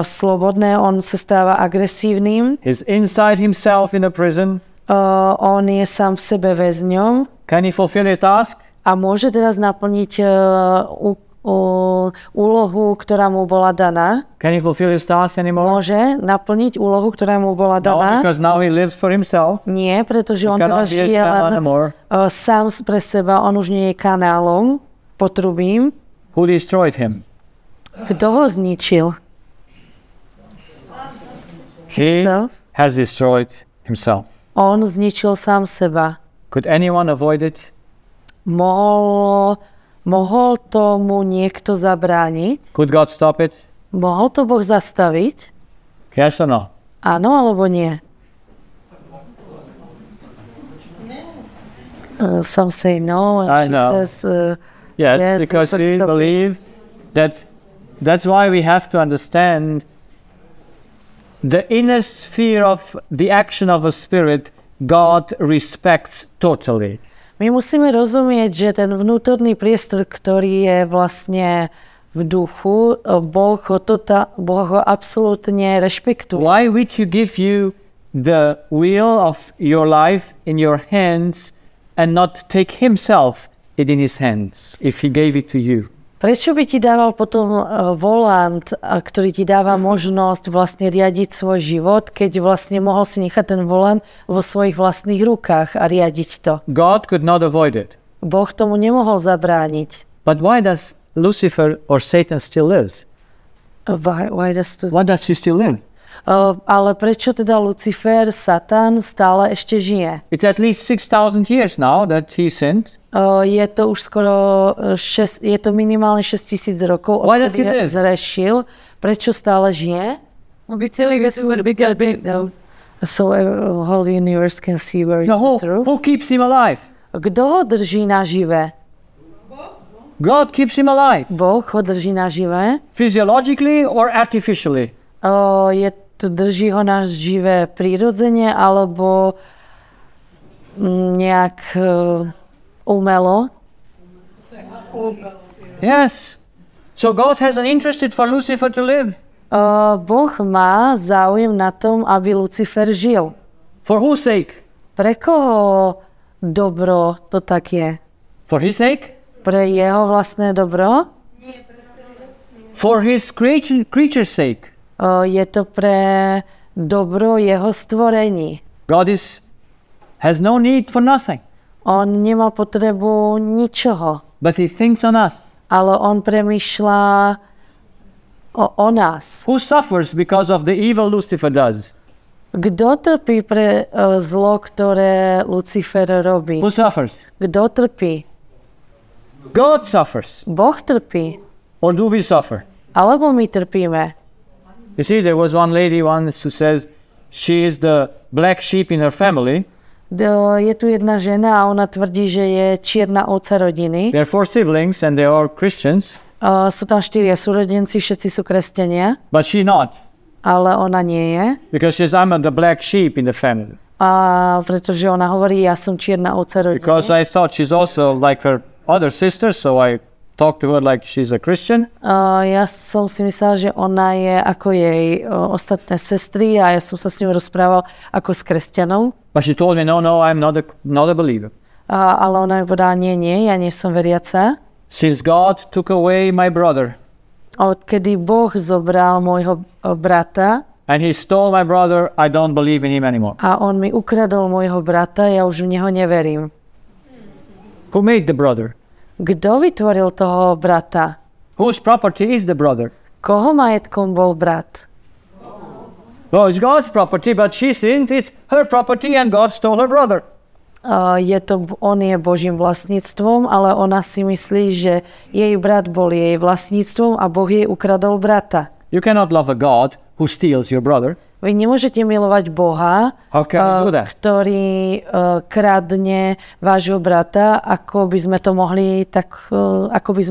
slobodné, on sa stáva agresívnym. He's inside himself in a prison. On je sám v sebe väzňom Can he fulfill a task? a môže teraz naplniť úlohu, ktorá mu bola daná. Can he fulfill his task anymore? Môže naplniť úlohu, ktorá mu bola No, daná. because now he lives for himself. Nie, pretože He on cannot teraz be a žije channel len anymore. sám pre seba, on už nie je kanálom, potrubím. Who destroyed him? Kto ho zničil? He Himself. has destroyed himself. On zničil sám seba. Could anyone avoid it? Mohol tomu niekto zabrániť? Could God stop it? Mohol to Boh zastaviť? Yes or no? Áno alebo nie? Some say no, and I she know. says Yes, yes, because it could we stop it. believe that that's why we have to understand the inner sphere of the action of a spirit God respects totally. My musíme rozumieť, že ten vnútorný priestor, ktorý je vlastne v duchu, Boh ho absolútne rešpektuje. Why would he give you the wheel of your life in your hands and not take himself it in his hands if he gave it to you? Prečo by ti dával potom volant, ktorý ti dáva možnosť vlastne riadiť svoj život, keď vlastne mohol si nechať ten volant vo svojich vlastných rukách a riadiť to? God could not avoid it. Boh tomu nemohol zabrániť. But why does Lucifer or Satan still live? Why does to... Why does he still live? Ale prečo teda Lucifer, Satan stále ešte žije? It's at least 6,000 years now that he sinned. Je to už skoro je to minimálne 6,000 rokov, Why does he odkedy live? zrešil. Prečo stále žije? So whole universe can see where is No, the truth. who keeps him alive? Kto ho drží nažive? God keeps him alive. Boh ho drží nažive. Physiologically or artificially? Drží ho nažive prirodzene alebo nejak umelo. Yes. So God has an interest for Lucifer to live. Boh má záujem na tom, aby Lucifer žil. For whose sake? Pre koho dobro to tak je? For his sake? Pre jeho vlastné dobro? For his creature's sake. Je to pre dobro jeho stvorení. God has no need for nothing. On nemá potrebu ničoho, But he thinks on us. ale on premýšľa o nás. Who suffers because of the evil Lucifer does? Kto trpí pre zlo, ktoré Lucifer robí? Who suffers? Kto trpí? God suffers. Boh trpí. Or do we suffer? Alebo my trpíme. You see, there was one lady once who says she is the black sheep in her family. Je tu jedna žena a ona tvrdí, že je čierna ovca rodiny. There are 4 siblings and they are Christians. Sú tam 4 súrodenci, všetci sú kresťania, But she not. ale ona nie je. Because she says, I'm the black sheep in the family. A pretože ona hovorí, ja som čierna ovca rodiny. Because I thought she's also like her other sisters, so I talked to her like she's a Christian. Ja som si myslela, že ona je ako jej ostatné sestry a ja som sa s ňou rozprával ako s kresťanou. But she told me, no, I'm not a believer. Ale ona mi povedala, nie, ja nie som veriaca. Since God took away my brother, Odkedy Boh zobral môjho brata, and he stole my brother, I don't believe in him anymore. A on mi ukradol môjho brata, ja už v neho neverím. Who made the brother? Kto vytvoril toho brata? Whose property is the brother? Koho majetkom bol brat? No, it's God's property, but she sins, it's her property and God stole her brother. On je Božím vlastníctvom, ale ona si myslí, že jej brat bol jej vlastníctvom a Boh jej ukradol brata. You cannot love a God who steals your brother. Vy nemôžete milovať Boha, ktorý kradne vášho brata, ako by sme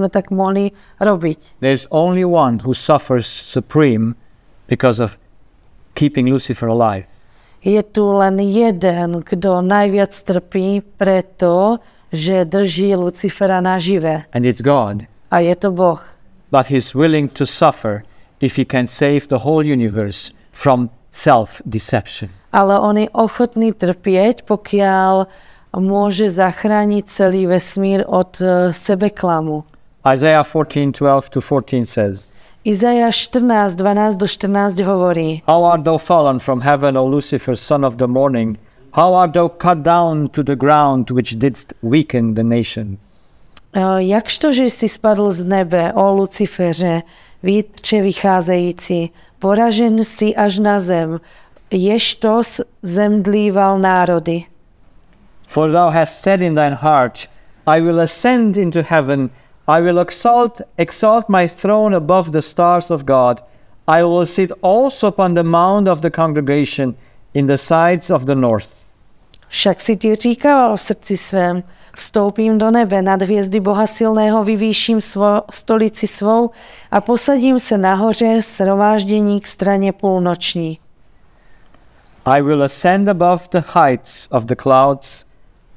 tak mohli robiť. There's only one who suffers supreme because of keeping Lucifer alive. Je tu len jeden, kto najviac trpí preto, že drží Lucifera nažive. And it's God. A je to Boh. But he's willing to suffer if he can save the whole universe from self-deception. Ale on je ochotný trpieť, pokiaľ môže zachrániť celý vesmír od sebeklamu. Isaiah 14:12-14 says, Izajáš 14:12-14 hovorí: How art thou fallen from heaven, O Lucifer, son of the morning? How art thou cut down to the ground, which didst weaken the nations? Jakžto, že si spadl z nebe, o Lucifere, vítře vycházející, poražen si až na zem, ježto zemdlíval národy. For thou hast said in thine heart, I will ascend into heaven, I will exalt my throne above the stars of God. I will sit also upon the mount of the congregation in the sides of the north. Však si ty říkával v srdci svém, vstoupím do nebe, nad hviezdy Boha silného vyvýším stolici svou a posadím se nahoře shromáždění k straně půlnoční. I will ascend above the heights of the clouds,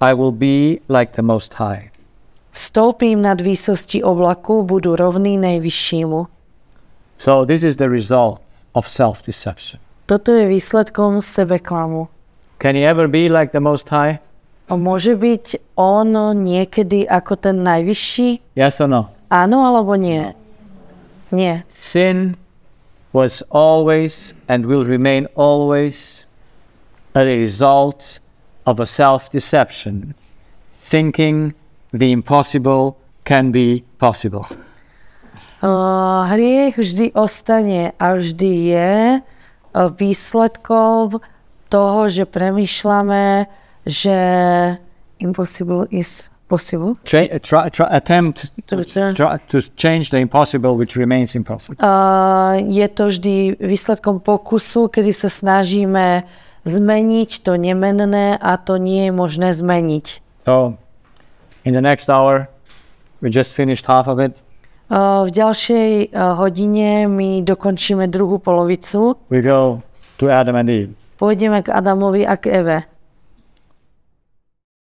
I will be like the Most High. Vstoupím nad výsosti oblaku, budu rovný nejvyššímu. So this is the result of self-deception. Toto je výsledkom sebeklamu. Can he ever be like the Most High? A môže byť on niekedy ako ten najvyšší? Yes or no? Áno alebo nie? Nie. Sin was always and will remain always a result of a self-deception, thinking the impossible can be possible. Hriech vždy ostane a vždy je výsledkom toho, že premýšľame, že impossible is possible. Attempt to change the impossible which remains impossible. Je to vždy výsledkom pokusu, kedy sa snažíme zmeniť to nemenné a to nie je možné zmeniť. So, in the next hour, we just finished half of it. V ďalšej hodine my dokončíme druhú polovicu. We go to Adam and Eve. Pôjdeme k Adamovi a k Eve.